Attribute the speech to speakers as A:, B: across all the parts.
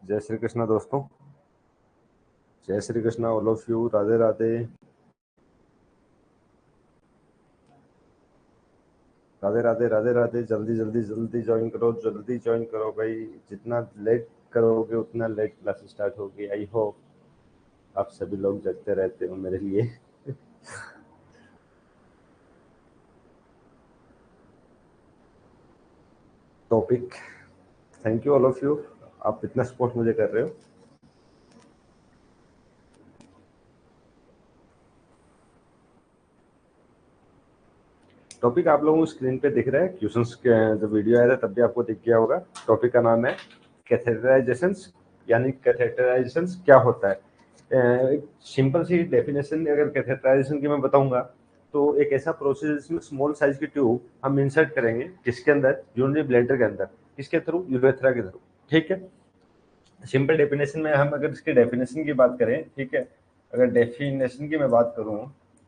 A: जय श्री कृष्णा दोस्तों, जय Shri Krishna all of you. Radhe Radhe, Radhe Radhe, Radhe Radhe. जल्दी जल्दी जल्दी ज्वाइन करो, जल्दी ज्वाइन करो भाई। जितना लेट करोगे उतना लेट क्लास स्टार्ट होगी। आई होप आप सभी लोग जगते रहते हो मेरे लिए। Topic, thank you all of you, आप इतना सपोर्ट मुझे कर रहे हो। टॉपिक आप लोगों को स्क्रीन पे दिख रहा है। क्वेश्चंस के जब वीडियो आया था तब भी आपको दिख गया होगा। टॉपिक का नाम है कैथेटराइजेशंस, यानी कैथेटराइजेशंस क्या होता है। एक सिंपल सी डेफिनेशन अगर कैथेटराइजेशन की मैं बताऊंगा तो एक ऐसा प्रोसेस जिसमें स्मॉल साइज की ट्यूब हम इंसर्ट करेंगे किसके अंदर, यूरिनरी ब्लैडर के अंदर। किसके थ्रू? यूरेथ्रा के थ्रू। ठीक है, सिंपल डेफिनेशन में हम अगर इसकी डेफिनेशन की बात करें, ठीक है, अगर डेफिनेशन की मैं बात करूं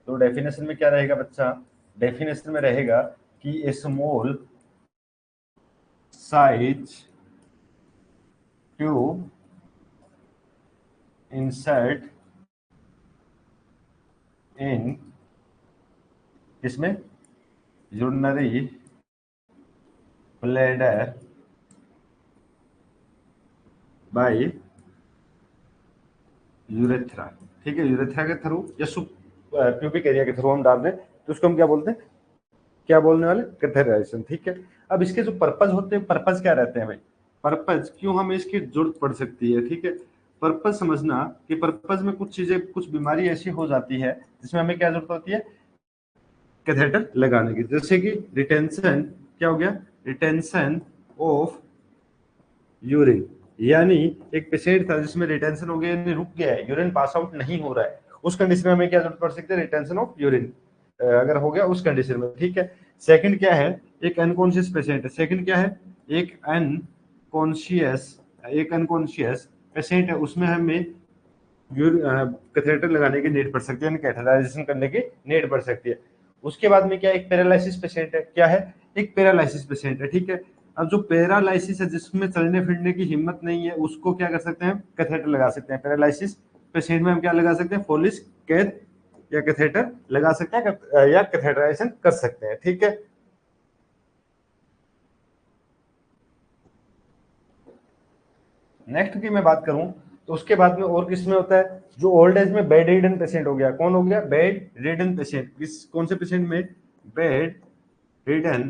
A: तो डेफिनेशन में क्या रहेगा बच्चा? डेफिनेशन में रहेगा कि a small size tube insert in, इसमें यूरिनरी ब्लैडर बाय यूरेथ्रा। ठीक है, यूरेथ्रा के थ्रू या प्यूबिक एरिया के थ्रू हम डाल दें तो उसको हम क्या बोलते हैं, क्या बोलने वाले? कैथेटराइजेशन। ठीक है, अब इसके जो पर्पज होते हैं, पर्पज क्या रहते हैं भाई? पर्पज क्यों हमें इसकी जरूरत पड़ सकती है? ठीक है, पर्पज समझना कि पर्पज में कुछ चीजें, कुछ बीमारी ऐसी हो जाती है जिसमें हमें क्या जरूरत होती है? कैथेटर लगाने की। जैसे कि रिटेंशन, क्या हो गया? रिटेंशन ऑफ यूरिन, यानी एक पेशेंट था जिसमें रिटेंशन हो गया, यानी रुक गया है, यूरिन पास आउट नहीं हो रहा है, उस कंडीशन में हमें क्या जरूरत पड़ सकती है? रिटेंशन ऑफ यूरिन अगर हो गया उस कंडीशन में। ठीक है, सेकंड क्या है? एक अनकॉन्शियस पेशेंट है। सेकंड क्या है? अनकॉन्शियस एक अनकॉन्शियस पेशेंट है, उसमें हमें कैथेटर लगाने की नीड पड़ सकती है, कैथेटराइजेशन करने की नीड पड़ सकती है। उसके बाद में क्या, एक पैरालिसिस पेशेंट है। क्या है? एक पैरालिसिस पेशेंट है। ठीक है, अब जो पैरालिसिस है, जिसमें चलने फिरने की हिम्मत नहीं है, उसको क्या कर सकते हैं? कैथेटर लगा सकते हैं। पैरालिसिस पेशेंट में हम क्या लगा सकते हैं? फोलिस कैथ या कैथेटर लगा सकते हैं या कैथेटराइजेशन कर सकते हैं। ठीक है, नेक्स्ट की मैं बात करूं तो उसके बाद में और किस में होता है? जो ओल्ड एज में बेड रिडन पेशेंट हो गया। कौन हो गया? Bed ridden patient. किस, कौन से पेशेंट में? बेड रिडन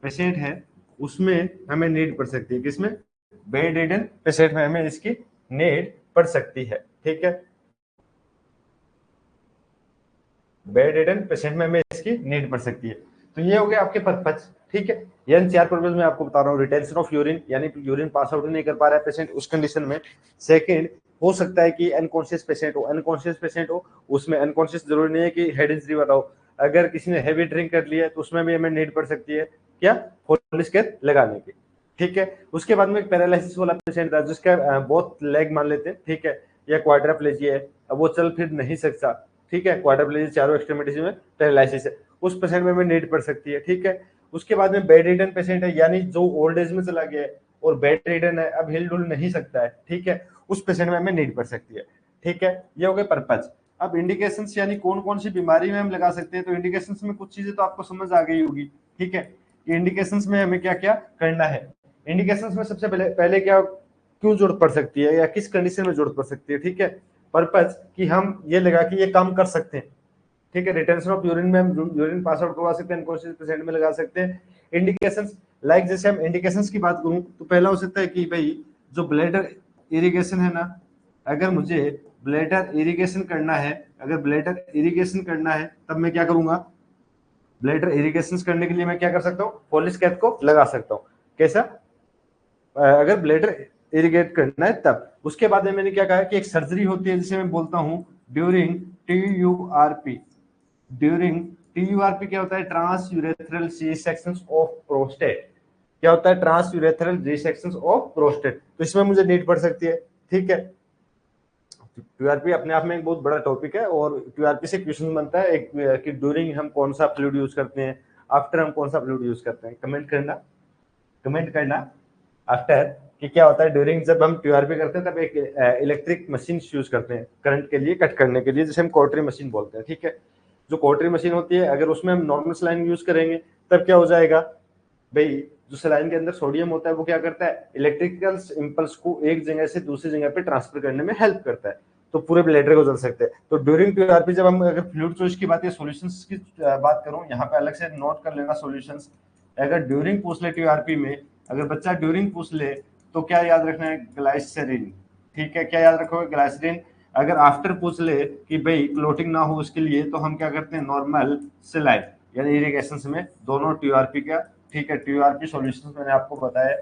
A: पेशेंट है, उसमें हमें नीड पड़ सकती है। किसमें? बेड रिडन पेशेंट में हमें इसकी नीड पड़ सकती है। ठीक है, बेड रिडन पेशेंट में हमें इसकी नीड पड़ सकती है। तो ये हो गया आपके पर्पज। ठीक है, ये इन चार पर्पज में आपको बता रहा हूँ। रिटेंशन ऑफ यूरिन, यानी यूरिन पास आउट नहीं कर पा रहा है पेशेंट उस कंडीशन में। सेकंड, हो सकता है कि अनकॉन्शियस पेशेंट हो। अनकॉन्शियस पेशेंट हो, उसमें अनकॉन्शियस जरूरी नहीं है कि हेड इंजरी वाला हो। अगर किसी ने हैवी ड्रिंक कर लिया है तो उसमें भी हमें नीड पड़ सकती है क्या? फोलिस कैथ लगाने की। ठीक है, उसके बाद में एक पैरालिसिस वाला पेशेंट था जिसका बहुत लेग मान लेते हैं, ठीक है, या क्वाड्राप्लेजिया है, अब वो चल फिर नहीं सकता। ठीक है, क्वाड्राप्लेजिया चारों एक्सट्रीमिटीज में पैरालिसिस है, उस पेशेंट में हमें नीड पड़ सकती है। ठीक है, उसके बाद में बेड रिडन पेशेंट है, यानी जो ओल्ड एज में चला गया है और बेड रिडन है, अब हिल डुल नहीं सकता है। ठीक है, उस पेशेंट में हमें नीड पड़ सकती है। ठीक है, ये हो गए पर्पज। अब इंडिकेशन यानी कौन कौन सी बीमारी में हम लगा सकते हैं, तो इंडिकेशन में कुछ चीजें तो आपको समझ आ गई होगी। ठीक है, इंडिकेशन में हमें क्या क्या करना है। इंडिकेशन में सबसे पहले क्या, क्यों जरूरत पड़ सकती है या किस कंडीशन में जरूरत पड़ सकती है। ठीक है, पर्पज कि हम ये लगा कि ये काम कर सकते हैं। ठीक है, रिटेंशन ऑफ यूरिन में हम यूरिन पास आउट करवा सकते हैं, अनकॉन्शियस पेशेंट में लगा सकते हैं। इंडिकेशंस, लाइक जैसे हम इंडिकेशंस की बात करूं तो पहला हो सकता है कि भाई जो ब्लैडर इरिगेशन है ना, अगर मुझे ब्लैडर इरिगेशन करना है, अगर ब्लैडर इरिगेशन करना है तब मैं क्या करूंगा? ब्लैडर इरिगेशन करने के लिए मैं क्या कर सकता हूँ? फोलिस कैथ को लगा सकता हूँ। कैसा? अगर ब्लैडर इरिगेट करना है तब। उसके बाद में मैंने क्या कहा कि एक सर्जरी होती है जिसे मैं बोलता हूँ ड्यूरिंग TURP। ड्यूरिंग TURP क्या होता है? Trans urethral resection of prostate. क्या होता है? Trans urethral resection of prostate. तो इसमें मुझे नीड पड़ सकती है। ठीक है, TURP अपने आप में एक बहुत बड़ा टॉपिक है और TURP से क्वेश्चन बनता है एक कि ड्यूरिंग हम कौन सा फ्लूइड यूज करते हैं, आफ्टर हम कौन सा फ्लूइड यूज करते हैं। कमेंट करना, कमेंट करना आफ्टर कि क्या होता है ड्यूरिंग जब हम ट्यूआरपी करते हैं तब एक इलेक्ट्रिक मशीन यूज करते हैं करंट के लिए कट करने के लिए, जिसे हम कोटरी मशीन बोलते हैं। ठीक है, जो कोटरी मशीन होती है अगर उसमें हम नॉर्मल सलाइन यूज करेंगे तब क्या हो जाएगा भाई, जो सलाइन के अंदर सोडियम होता है वो क्या करता है, इलेक्ट्रिकल इंपल्स को एक जगह से दूसरी जगह पे ट्रांसफर करने में हेल्प करता है, तो पूरे ब्लैडर को जल सकते हैं। तो ड्यूरिंग ट्यूआरपी जब हम अगर फ्लूइड चॉइस की बात या सॉल्यूशंस की बात करूं, यहाँ पे अलग से नोट कर लेना सॉल्यूशंस। अगर ड्यूरिंग पूछ ले ट्यूआरपी में, अगर बच्चा ड्यूरिंग पूछ ले तो क्या याद रखना है, ग्लाइसरीन। ठीक है, क्या याद रखोगे, ग्लाइसरीन। अगर आफ्टर पूछ ले कि भाई क्लोटिंग ना हो उसके लिए, तो हम क्या करते हैं, नॉर्मल सेलाइन यानी इरिगेशन में, दोनों ट्यूआरपी का। ठीक है, ट्यूआरपी सॉल्यूशंस मैंने आपको बताया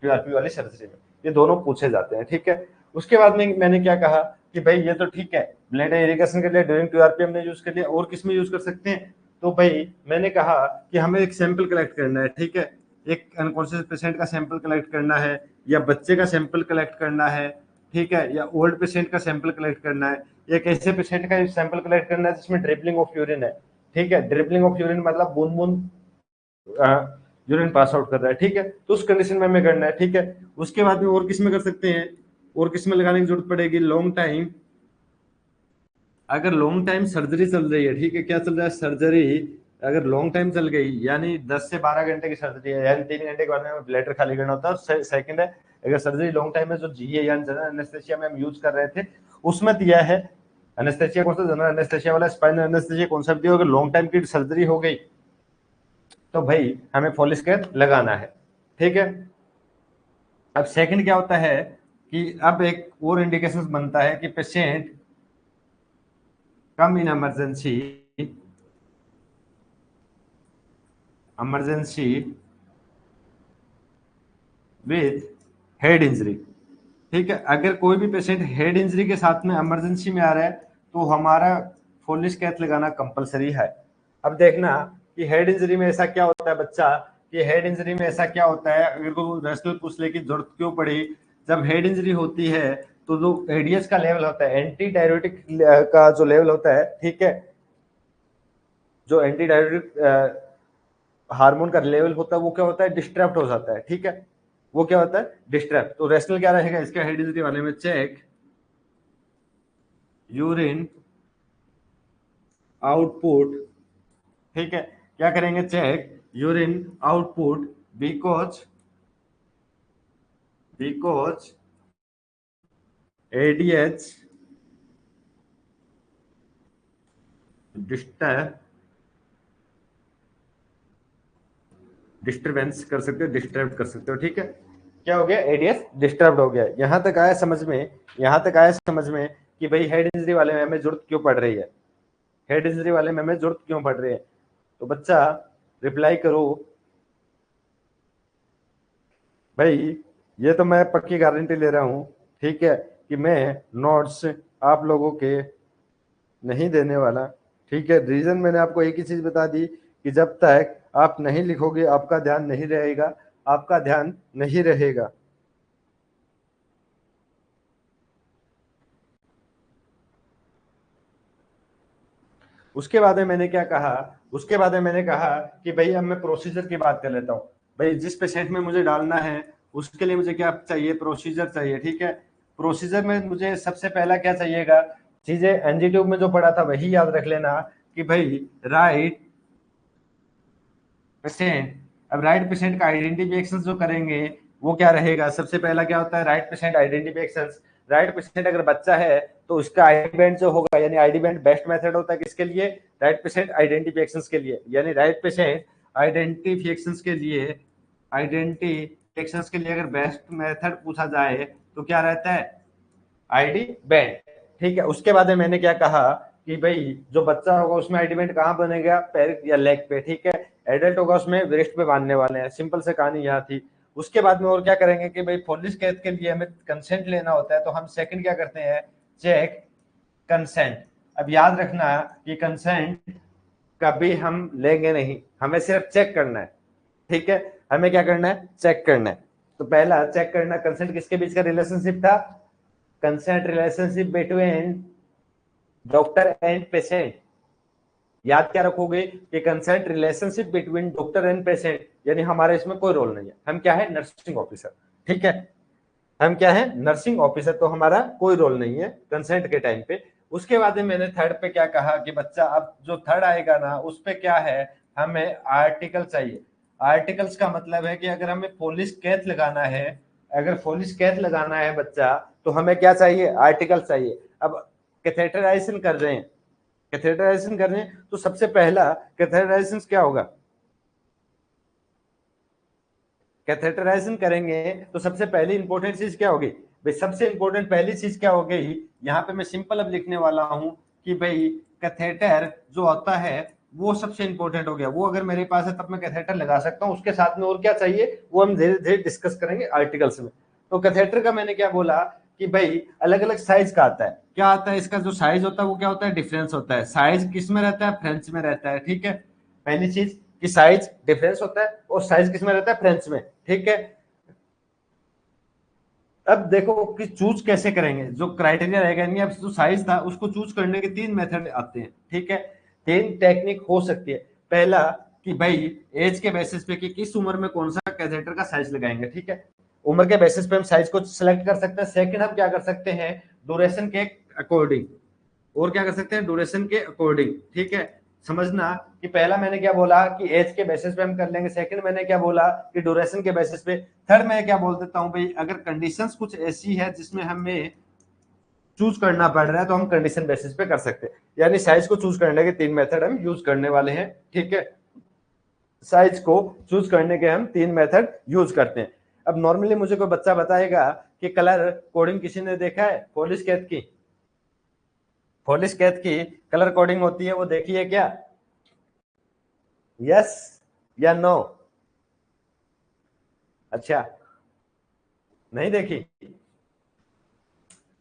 A: ट्यूआरपी वाली सर्जरी में ये दोनों पूछे जाते हैं। ठीक है, उसके बाद में मैंने क्या कहा कि भाई ये तो ठीक है, ब्लैडर इरिगेशन के लिए ड्यूरिंग ट्यूआरपी हमने यूज कर लिया, और किस में यूज कर सकते हैं, तो भाई मैंने कहा कि हमें एक सैंपल कलेक्ट करना है। ठीक है, एक अनकॉन्शियस पेशेंट का सैंपल कलेक्ट करना है, या बच्चे का सैंपल कलेक्ट करना है, ठीक है, या ओल्ड पेशेंट का सैंपल कलेक्ट करना है, एक ऐसे पेशेंट का सैंपल कलेक्ट करना है जिसमें ड्रिपलिंग ऑफ यूरिन है। ठीक है, ड्रिपलिंग ऑफ यूरिन मतलब बूंद बूंद यूरिन पास आउट कर रहा है। ठीक है, तो उस कंडीशन में हमें करना है। ठीक है, उसके बाद में और किस में कर सकते हैं, और किस में लगाने की जरूरत पड़ेगी, लॉन्ग टाइम। अगर लॉन्ग टाइम सर्जरी चल रही है, ठीक है, क्या चल रहा है, सर्जरी अगर लॉन्ग टाइम चल गई, यानी 10 से 12 घंटे की सर्जरी है, यानी 3 घंटे के बाद में ब्लैडर खाली करना होता है। सेकंड है, अगर सर्जरी लॉन्ग टाइम है, जो जीए यानी जनरल एनेस्थेसिया में हम यूज कर रहे थे उसमें दिया है एनेस्थेसिया, कौन सा, जनरल एनेस्थेसिया वाला स्पाइनल एनेस्थेसिया कॉन्सेप्ट दिया। अगर लॉन्ग टाइम की सर्जरी हो गई तो भाई हमें फोलिस्केट लगाना है। ठीक है, अब सेकंड क्या होता है कि अब एक और इंडिकेशन बनता है कि patient come in emergency emergency with head injury. ठीक है, अगर कोई भी पेशेंट हेड इंजरी के साथ में इमरजेंसी में आ रहा है तो हमारा फोलिस कैथ लगाना कंपलसरी है। अब देखना कि हेड इंजरी में ऐसा क्या होता है बच्चा, कि हेड इंजरी में ऐसा क्या होता है, अगर को रेस्टल पूछ ले की जरूरत क्यों पड़ी, जब हेड इंजरी होती है तो जो एडीएस का लेवल होता है, एंटी डायरेटिक का जो लेवल होता है, ठीक है, जो एंटी डायरेटिक हार्मोन का लेवल होता है वो क्या होता है, डिस्टर्ब हो जाता है। ठीक है, वो क्या होता है, डिस्टर्ब। तो रेस्टल क्या रहेगा इसका हेड इंजरी वाले में, चेक यूरिन आउटपुट। ठीक है, क्या करेंगे, check urine output because ADH disturbance कर सकते हो, डिस्टर्ब कर सकते हो। ठीक है, क्या हो गया, एडीएस डिस्टर्ब हो गया। यहां तक आया समझ में, यहां तक आया समझ में कि भाई हेड इंजरी वाले में हमें जरूरत क्यों पड़ रही है, हेड इंजरी वाले में हमें जरूरत क्यों पड़ रही है। तो बच्चा रिप्लाई करो भाई, ये तो मैं पक्की गारंटी ले रहा हूं, ठीक है, कि मैं नोट्स आप लोगों के नहीं देने वाला। ठीक है, रीजन मैंने आपको एक ही चीज बता दी कि जब तक आप नहीं लिखोगे आपका ध्यान नहीं रहेगा, आपका ध्यान नहीं रहेगा। उसके बाद में मैंने क्या कहा, उसके बाद में मैंने कहा कि भाई अब मैं प्रोसीजर की बात कर लेता हूँ। भाई जिस पेशेंट में मुझे डालना है उसके लिए मुझे क्या चाहिए, प्रोसीजर चाहिए। ठीक है, प्रोसीजर में मुझे सबसे पहला क्या चाहिएगा, चीजें एनजी ट्यूब में जो पढ़ा था वही याद रख लेना कि भाई राइट पेशेंट। अब राइट पेशेंट का आइडेंटिफिकेशन जो करेंगे वो क्या रहेगा, सबसे पहला क्या होता है, right patient identification. Right patient अगर बच्चा है तो उसका आईडी बैंड जो होगा, यानी आईडी बैंड बेस्ट मेथड होता है किसके लिए, राइट पेशेंट आइडेंटिफिकेशन के लिए। यानी राइट पेशेंट आइडेंटिफिकेशन के लिए, आइडेंटिफिकेशन के लिए अगर बेस्ट मेथड पूछा जाए तो क्या रहता है, आईडी बैंड। ठीक है, उसके बाद में मैंने क्या कहा कि भाई जो बच्चा होगा उसमें आईडी बैंड कहाँ बनेगा, पैर या लेग पे। ठीक है, एडल्ट होगा उसमें वेस्ट पे बांधने वाले हैं। सिंपल से कहानी यहाँ थी। उसके बाद में और क्या करेंगे कि भाई पुलिस केस के लिए हमें कंसेंट लेना होता है, तो हम सेकंड क्या करते हैं, चेक कंसेंट। अब याद रखना कि कंसेंट कभी हम लेंगे नहीं, हमें सिर्फ चेक करना है। ठीक है, हमें क्या करना है, चेक करना है। तो पहला चेक करना, कंसेंट किसके बीच का रिलेशनशिप था, consent relationship between doctor and patient. याद क्या रखोगे कि consent relationship between doctor and patient, यानी हमारे इसमें कोई रोल नहीं है, हम क्या है, नर्सिंग ऑफिसर। ठीक है, हम क्या है, नर्सिंग ऑफिसर, तो हमारा कोई रोल नहीं है कंसेंट के टाइम पे। उसके बाद में मैंने थर्ड पे क्या कहा कि बच्चा अब जो थर्ड आएगा ना उस पे क्या है, हमें आर्टिकल चाहिए। आर्टिकल्स का मतलब है कि अगर हमें पुलिस कैच लगाना है, अगर पुलिस कैच लगाना है बच्चा, तो हमें क्या चाहिए, आर्टिकल चाहिए। अब कैथेटराइजेशन कर रहे हैं, कैथेटराइजेशन कर रहे हैं तो सबसे पहला कैथेटराइजेशन क्या होगा, कैथेटराइजेशन करेंगे तो सबसे पहली इंपॉर्टेंट चीज क्या होगी भाई, सबसे इंपॉर्टेंट पहली चीज क्या हो गई, यहाँ पे मैं सिंपल अब लिखने वाला हूं कि भाई कैथेटर जो होता है वो सबसे इंपॉर्टेंट हो गया। वो अगर मेरे पास है तब मैं कैथेटर लगा सकता हूँ, उसके साथ में और क्या चाहिए वो हम धीरे धीरे डिस्कस करेंगे आर्टिकल्स में। तो कैथेटर का मैंने क्या बोला कि भाई अलग अलग साइज का आता है, क्या आता है, इसका जो साइज होता है वो क्या होता है, डिफरेंस होता है। साइज किस में रहता है, फ्रेंच में रहता है, ठीक है। पहली चीज कि साइज डिफरेंस होता है और साइज किस में रहता है, फ्रेंच में, ठीक है। अब देखो कि चूज कैसे करेंगे, जो क्राइटेरिया रहेगा नहीं, अब जो साइज था उसको चूज करने के तीन मेथड आते हैं, ठीक है। तीन टेक्निक हो सकती है। पहला कि भाई एज के बेसिस पे कि किस उम्र में कौन सा कैथेटर का साइज लगाएंगे, ठीक है। उम्र के बेसिस पे हम साइज को सिलेक्ट कर सकते हैं। सेकंड हम क्या कर सकते हैं, ड्यूरेशन के अकॉर्डिंग, और क्या कर सकते हैं, ड्यूरेशन के अकॉर्डिंग, ठीक है। समझना कि पहला मैंने क्या बोला कि एज के बेसिस पे हम कर लेंगे, सेकंड मैंने क्या बोला कि ड्यूरेशन के बेसिस पे, थर्ड मैं क्या बोल देता हूं भाई अगर कंडीशंस कुछ ऐसी है जिसमें हमें चूज करना पड़ रहा है तो हम कंडीशन बेसिस पे कर सकते हैं। यानी साइज को चूज करने के तीन मेथड हम यूज करने वाले हैं, ठीक है। साइज को चूज करने के हम तीन मेथड यूज करते हैं। अब नॉर्मली मुझे कोई बच्चा बताएगा कि कलर कोडिंग किसी ने देखा है, पॉलिश कैथ की, पॉलिश कैथ की कलर कोडिंग होती है वो देखी है क्या, यस या नो, अच्छा नहीं देखी,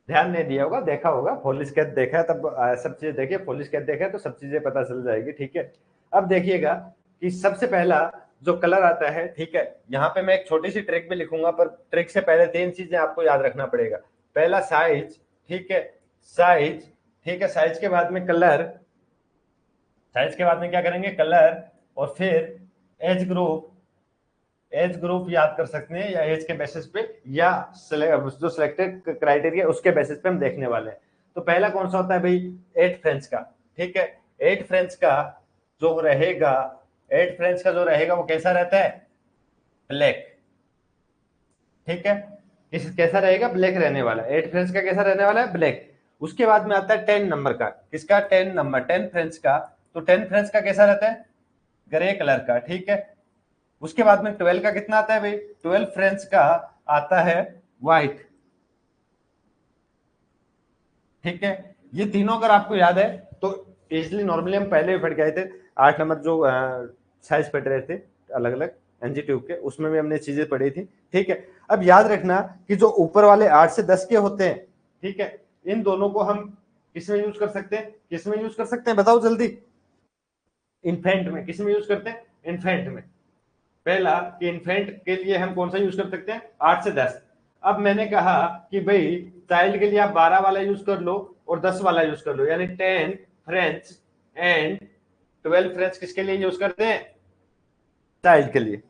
A: ध्यान नहीं दिया होगा, देखा होगा, पुलिस कैद देखा है तब सब चीजें देखिए, पुलिस कैद देखा है तो सब चीजें पता चल जाएगी, ठीक है। अब देखिएगा कि सबसे पहला जो कलर आता है, ठीक है, यहाँ पे मैं एक छोटी सी ट्रिक भी लिखूंगा, पर ट्रिक से पहले तीन चीजें आपको याद रखना पड़ेगा। पहला साइज, ठीक है, साइज, ठीक है, साइज के बाद में कलर, साइज के बाद में क्या करेंगे, कलर, और फिर एज ग्रुप, एज ग्रुप याद कर सकते हैं या एज के बेसिस पे, या जो सिलेक्टेड क्राइटेरिया उसके बेसिस पे हम देखने वाले हैं। तो पहला कौन सा होता है भाई, 8 फ्रेंच का, ठीक है। 8 फ्रेंच का जो रहेगा, 8 फ्रेंच का जो रहेगा वो कैसा रहता है, ब्लैक, ठीक है। इस कैसा रहेगा, ब्लैक रहने वाला, 8 फ्रेंच का कैसा रहने वाला है, ब्लैक। उसके बाद में आता है 10 नंबर का, किसका, 10 नंबर, 10 फ्रेंच का। तो 10 फ्रेंच का कैसा रहता है, ग्रे कलर का, ठीक है। उसके बाद में 12 का कितना आता है भाई, 12 फ्रेंच का आता है व्हाइट, ठीक है। ये तीनों अगर आपको याद है तो इजिली, नॉर्मली हम पहले भी पढ़ के आए थे, 8 नंबर जो साइज पढ़ रहे थे अलग अलग एनजी ट्यूब के, उसमें भी हमने चीजें पढ़ी थी, ठीक है। अब याद रखना कि जो ऊपर वाले 8 से 10 के होते हैं, ठीक है, इन दोनों को हम किसमें यूज कर सकते हैं, किसमें यूज कर सकते हैं बताओ जल्दी, इन्फेंट में। किसमें यूज करते हैं, इन्फेंट में। पहला कि इन्फेंट के लिए हम कौन सा यूज कर सकते हैं, 8 से 10। अब मैंने कहा कि भाई चाइल्ड के लिए आप 12 वाला यूज कर लो और 10 वाला यूज कर लो, यानी 10 फ्रेंच एंड 12 फ्रेंच किसके लिए यूज करते हैं, चाइल्ड के लिए,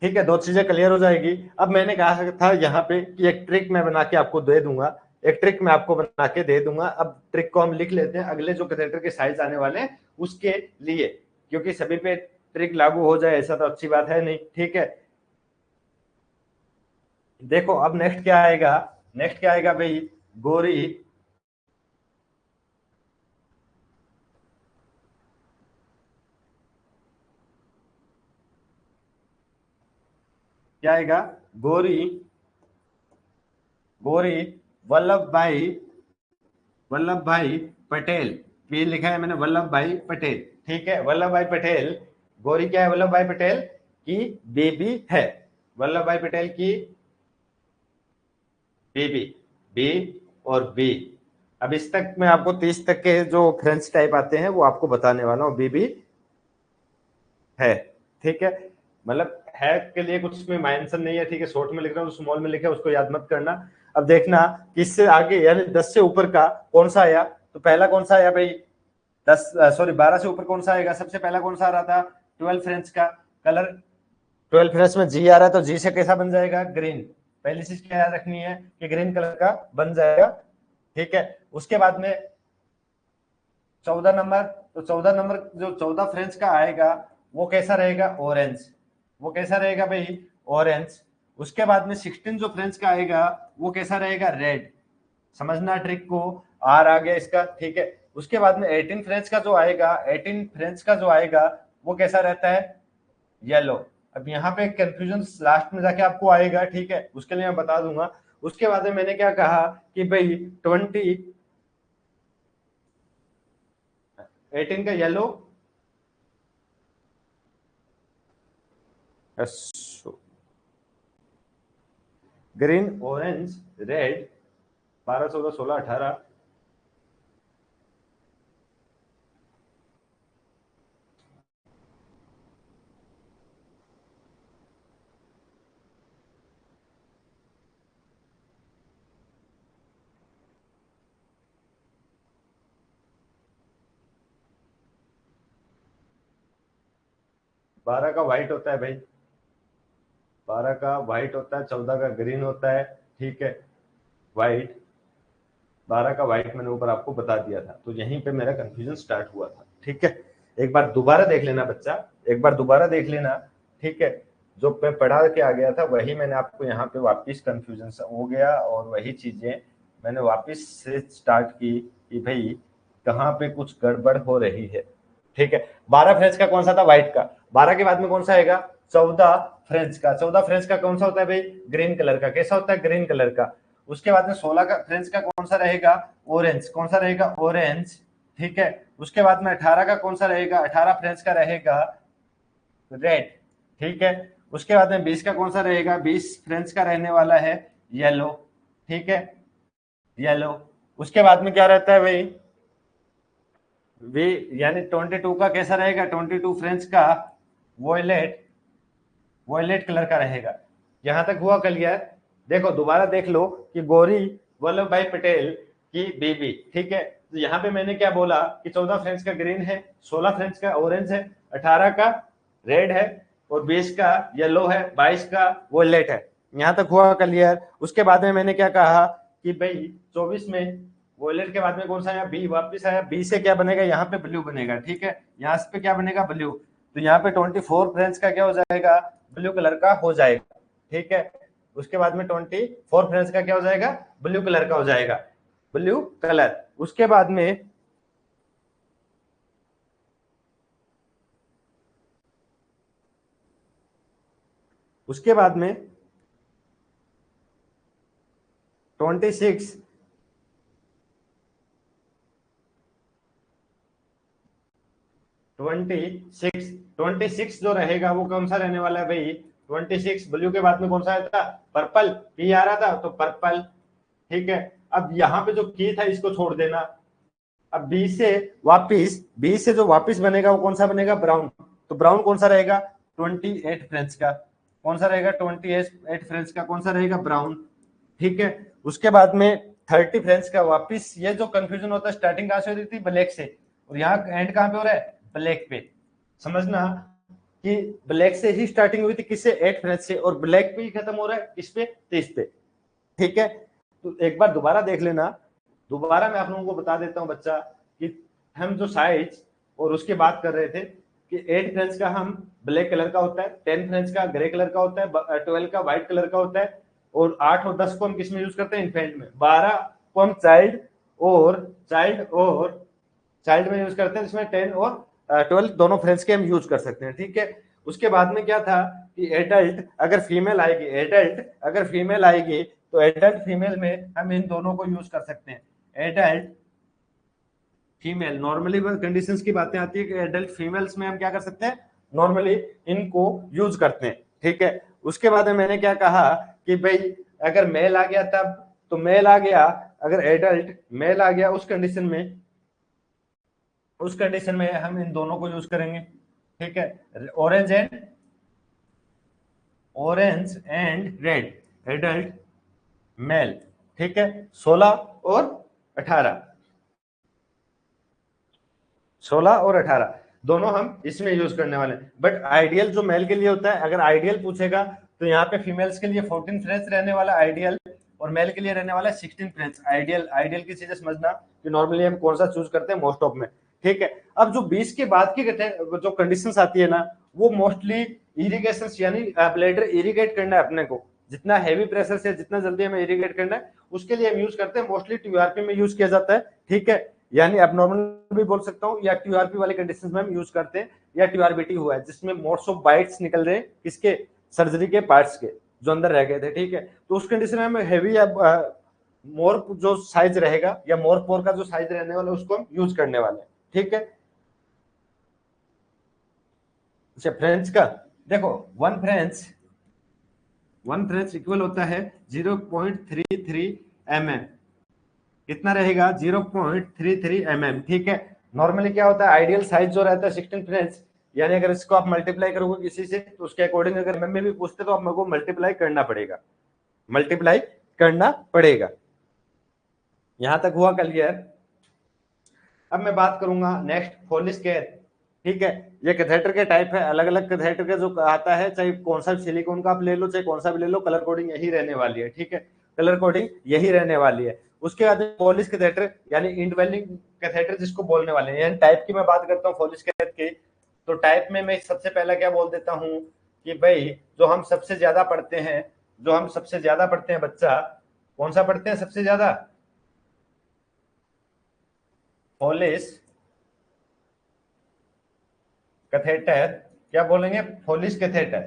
A: ठीक है। दो चीजें क्लियर हो जाएगी। अब मैंने कहा था यहाँ पे कि एक ट्रिक मैं बना के आपको दे दूंगा, एक ट्रिक मैं आपको बना के दे दूंगा। अब ट्रिक को हम लिख लेते हैं अगले जो कैथेटर के साइज आने वाले हैं उसके लिए, क्योंकि सभी पे ट्रिक लागू हो जाए ऐसा तो अच्छी बात है नहीं, ठीक है। देखो अब नेक्स्ट क्या आएगा, नेक्स्ट क्या आएगा भाई, गोरी, क्या आएगा, गोरी, गोरी वल्लभ भाई, वल्लभ भाई पटेल, ये लिखा है मैंने वल्लभ भाई पटेल, ठीक है। वल्लभ भाई पटेल, गोरी क्या है, वल्लभ भाई पटेल की बेबी है, वल्लभ भाई पटेल की बेबी, बी और बी। अब इस तक मैं आपको 30 तक के जो फ्रेंच टाइप आते हैं वो आपको बताने वाला हूँ, बीबी है, ठीक है। मतलब है के लिए कुछ इसमें मेंशन नहीं है, ठीक है, शॉर्ट में लिख रहा हूँ, स्मॉल में लिखा है उसको याद मत करना। अब देखना कि इससे आगे यानी 10 से ऊपर का कौन सा आया, तो पहला कौन सा आया भाई, 12 से ऊपर कौन सा आएगा, सबसे पहला कौन सा आ रहा था, 12 फ्रेंच का कलर, 12 फ्रेंच में जी आ रहा है तो जी से कैसा बन जाएगा, ग्रीन। पहली चीज क्या याद रखनी है कि ग्रीन कलर का बन जाएगा, ठीक है। उसके बाद में 14 नंबर, तो 14 नंबर जो 14 फ्रेंच का आएगा वो कैसा रहेगा, ऑरेंज। वो कैसा रहेगा भाई, ऑरेंज। उसके बाद में 16 जो फ्रेंच का आएगा वो कैसा रहेगा, रेड। समझना ट्रिक को, आर आ गया इसका, ठीक है। उसके बाद में 18 फ्रेंच का जो आएगा, 18 फ्रेंच का जो आएगा वो कैसा रहता है, येलो। अब यहाँ पे कंफ्यूजन लास्ट में जाके आपको आएगा, ठीक है, उसके लिए मैं बता दूंगा। उसके बाद में मैंने क्या कहा कि भाई 18 का येलो, ग्रीन, ऑरेंज, रेड, 12 14 16 18, 12 का व्हाइट होता है भाई, 12 का व्हाइट होता है, 14 का ग्रीन होता है, ठीक है, व्हाइट। 12 का व्हाइट मैंने ऊपर आपको बता दिया था, तो यहीं पे मेरा कंफ्यूजन स्टार्ट हुआ था, ठीक है। एक बार दोबारा देख लेना बच्चा, एक बार दोबारा देख लेना, ठीक है। जो मैं पढ़ा के आ गया था वही मैंने आपको यहाँ पे वापस कंफ्यूजन हो गया, और वही चीजें मैंने वापस से स्टार्ट की कि भाई कहाँ पे कुछ गड़बड़ हो रही है, ठीक है। 12 फ्रेंच का कौन सा था, व्हाइट का। 12 के बाद में कौन सा आएगा, 14 फ्रेंच का। 14 फ्रेंच का कौन सा होता है भाई, ग्रीन कलर का। कैसा होता है, ग्रीन कलर का। उसके बाद में 16 का फ्रेंच का कौन सा रहेगा, ऑरेंज। कौन सा रहेगा, ऑरेंज, ठीक है। उसके बाद में 18 का कौन सा रहेगा, 18 फ्रेंच का रहेगा रेड, ठीक है। उसके बाद में 20 का कौन सा रहेगा, 20 फ्रेंच का रहने वाला है येलो, ठीक है, येलो। उसके बाद में क्या रहता है भाई, वे यानी 22 का कैसा रहेगा, 22 फ्रेंच का वॉयलेट, वॉयलेट कलर का रहेगा। यहां तक हुआ क्लियर। देखो दोबारा देख लो कि गौरी वल्लभ भाई पटेल की बीबी, ठीक है। तो यहाँ पे मैंने क्या बोला कि 14 फ्रेंच का ग्रीन है, 16 फ्रेंच का ऑरेंज है, 18 का रेड है, और 20 का येलो है, 22 का वॉयलेट है। यहाँ तक हुआ क्लियर। उसके बाद में मैंने क्या कहा कि भाई 24 में वॉयलेट के बाद में कौन सा आया, बी वापिस आया। बी से क्या बनेगा, यहाँ पे ब्लू बनेगा, ठीक है। यहाँ पे क्या बनेगा, ब्लू। तो यहाँ पे 24 फ्रेंच का क्या हो जाएगा, ब्लू कलर का हो जाएगा, ठीक है। उसके बाद में 24 फ्रेंच का क्या हो जाएगा, ब्लू कलर का हो जाएगा, ब्लू कलर। उसके बाद में उसके बाद में 26 26 जो रहेगा वो कौन सा रहने वाला है भाई, 26 ब्लू के बाद में कौन सा आया था, पर्पल। पी आ रहा था तो पर्पल, ठीक है। अब यहाँ पे जो की था इसको छोड़ देना। अब बी से जो वापिस बनेगा वो कौन सा बनेगा, ब्राउन। तो ब्राउन कौन सा रहेगा, 28 फ्रेंच का। कौन सा रहेगा, 28 फ्रेंच का कौन सा रहेगा, ब्राउन, ठीक है। उसके बाद में 30 फ्रेंच का वापिस। ये जो कंफ्यूजन होता है, स्टार्टिंग कहां से हो रही थी, ब्लैक से, और यहाँ एंड कहां पे हो रहा है, ब्लैक पे। समझना कि ब्लैक से ही स्टार्टिंग हुई थी, किससे, 8 फ्रेंच से, और ब्लैक पे ही खत्म हो रहा है, किस पे, 30 पे, ठीक है। तो एक बार दोबारा देख लेना। दोबारा मैं आप लोगों को बता देता हूं बच्चा कि हम जो साइज और उसकी बात कर रहे थे कि 8 फ्रेंच का हम ब्लैक कलर का होता है, 10 फ्रेंच का ग्रे कलर का होता है, 12 का व्हाइट कलर का होता है, और 8 और 10 को हम किस में यूज करते हैं, इन्फेंट में। 12 को हम चाइल्ड में यूज करते हैं, जिसमें 10 और 12 दोनों फ्रेंच के हम यूज कर सकते हैं, ठीक है। उसके बाद में क्या था कि एडल्ट अगर फीमेल आएगी तो एडल्ट फीमेल में हम इन दोनों को यूज कर सकते हैं। एडल्ट फीमेल, नॉर्मली कंडीशंस की बातें आती है कि एडल्ट फीमेल्स में हम क्या कर सकते हैं, नॉर्मली इनको यूज करते हैं, ठीक है। उसके बाद में मैंने क्या कहा कि भाई अगर मेल आ गया तब, तो मेल आ गया, अगर एडल्ट मेल आ गया उस कंडीशन में हम इन दोनों को यूज करेंगे, ठीक है। Orange and red, adult mail, ठीक है। 16 और 18, 16 और 18 दोनों हम इसमें यूज करने वाले हैं। बट आइडियल जो मेल के लिए होता है, अगर आइडियल पूछेगा तो यहाँ पे फीमेल्स के लिए 14 फ्रेंच रहने वाला आइडियल, और मेल के लिए रहने वाला 16 फ्रेंच आइडियल। आइडियल की चीजें समझना कि नॉर्मली हम कौन सा चूज करते हैं मोस्ट ऑफ में, ठीक है। अब जो 20 के बाद की जो कंडीशंस आती है ना, वो मोस्टली इरिगेशन, यानी ब्लैडर इरिगेट करना है अपने को, जितना हैवी प्रेशर से जितना जल्दी हमें इरिगेट करना है उसके लिए हम यूज करते हैं, मोस्टली टीयूआरपी में यूज किया जाता है, ठीक है। यानी अब नॉर्मल भी बोल सकता हूँ, या टीयूआरपी वाले कंडीशंस में हम यूज करते हैं, या टीयूआरबीटी हुआ है जिसमें मोड्स ऑफ बाइट्स निकल रहे हैं किसके, सर्जरी के पार्ट्स के जो अंदर रह गए थे, ठीक है। तो उस कंडीशन में हम हैवी या मोर जो साइज रहेगा या मोर पोर का जो साइज रहने वाला है उसको हम यूज करने वाले हैं, ठीक है। अच्छा फ्रेंच का देखो, वन फ्रेंच इक्वल होता है 0.33 mm, कितना रहेगा 0.33 mm, ठीक है। नॉर्मली क्या होता है, आइडियल साइज जो रहता है 16 फ्रेंच, यानी अगर इसको आप मल्टीप्लाई करोगे किसी से तो उसके अकॉर्डिंग अगर एमएम में भी पूछते तो आप मेरे को मल्टीप्लाई करना पड़ेगा, मल्टीप्लाई करना पड़ेगा। यहां तक हुआ क्लियर। अब मैं बात करूंगा नेक्स्ट फोलिस केयर, ठीक है। ये कैथेटर के टाइप है, अलग अलग कैथेटर का जो आता है, चाहे कौन सा सिलिकॉन का आप ले लो चाहे कौन सा भी ले लो, कलर कोडिंग यही रहने वाली है, ठीक है। कलर कोडिंग यही रहने वाली है। उसके बाद फोलिस कैथेटर यानी इंडवेलिंग कैथेटर जिसको बोलने वाले हैं, यानी टाइप की मैं बात करता हूँ फोलिस कैथेटर की, तो टाइप में मैं सबसे पहला क्या बोल देता हूँ कि भाई जो हम सबसे ज्यादा पढ़ते हैं, जो हम सबसे ज्यादा पढ़ते हैं बच्चा, कौन सा पढ़ते हैं सबसे ज्यादा, फोलिस कैथेटर। क्या बोलेंगे, फोलिस कैथेटर।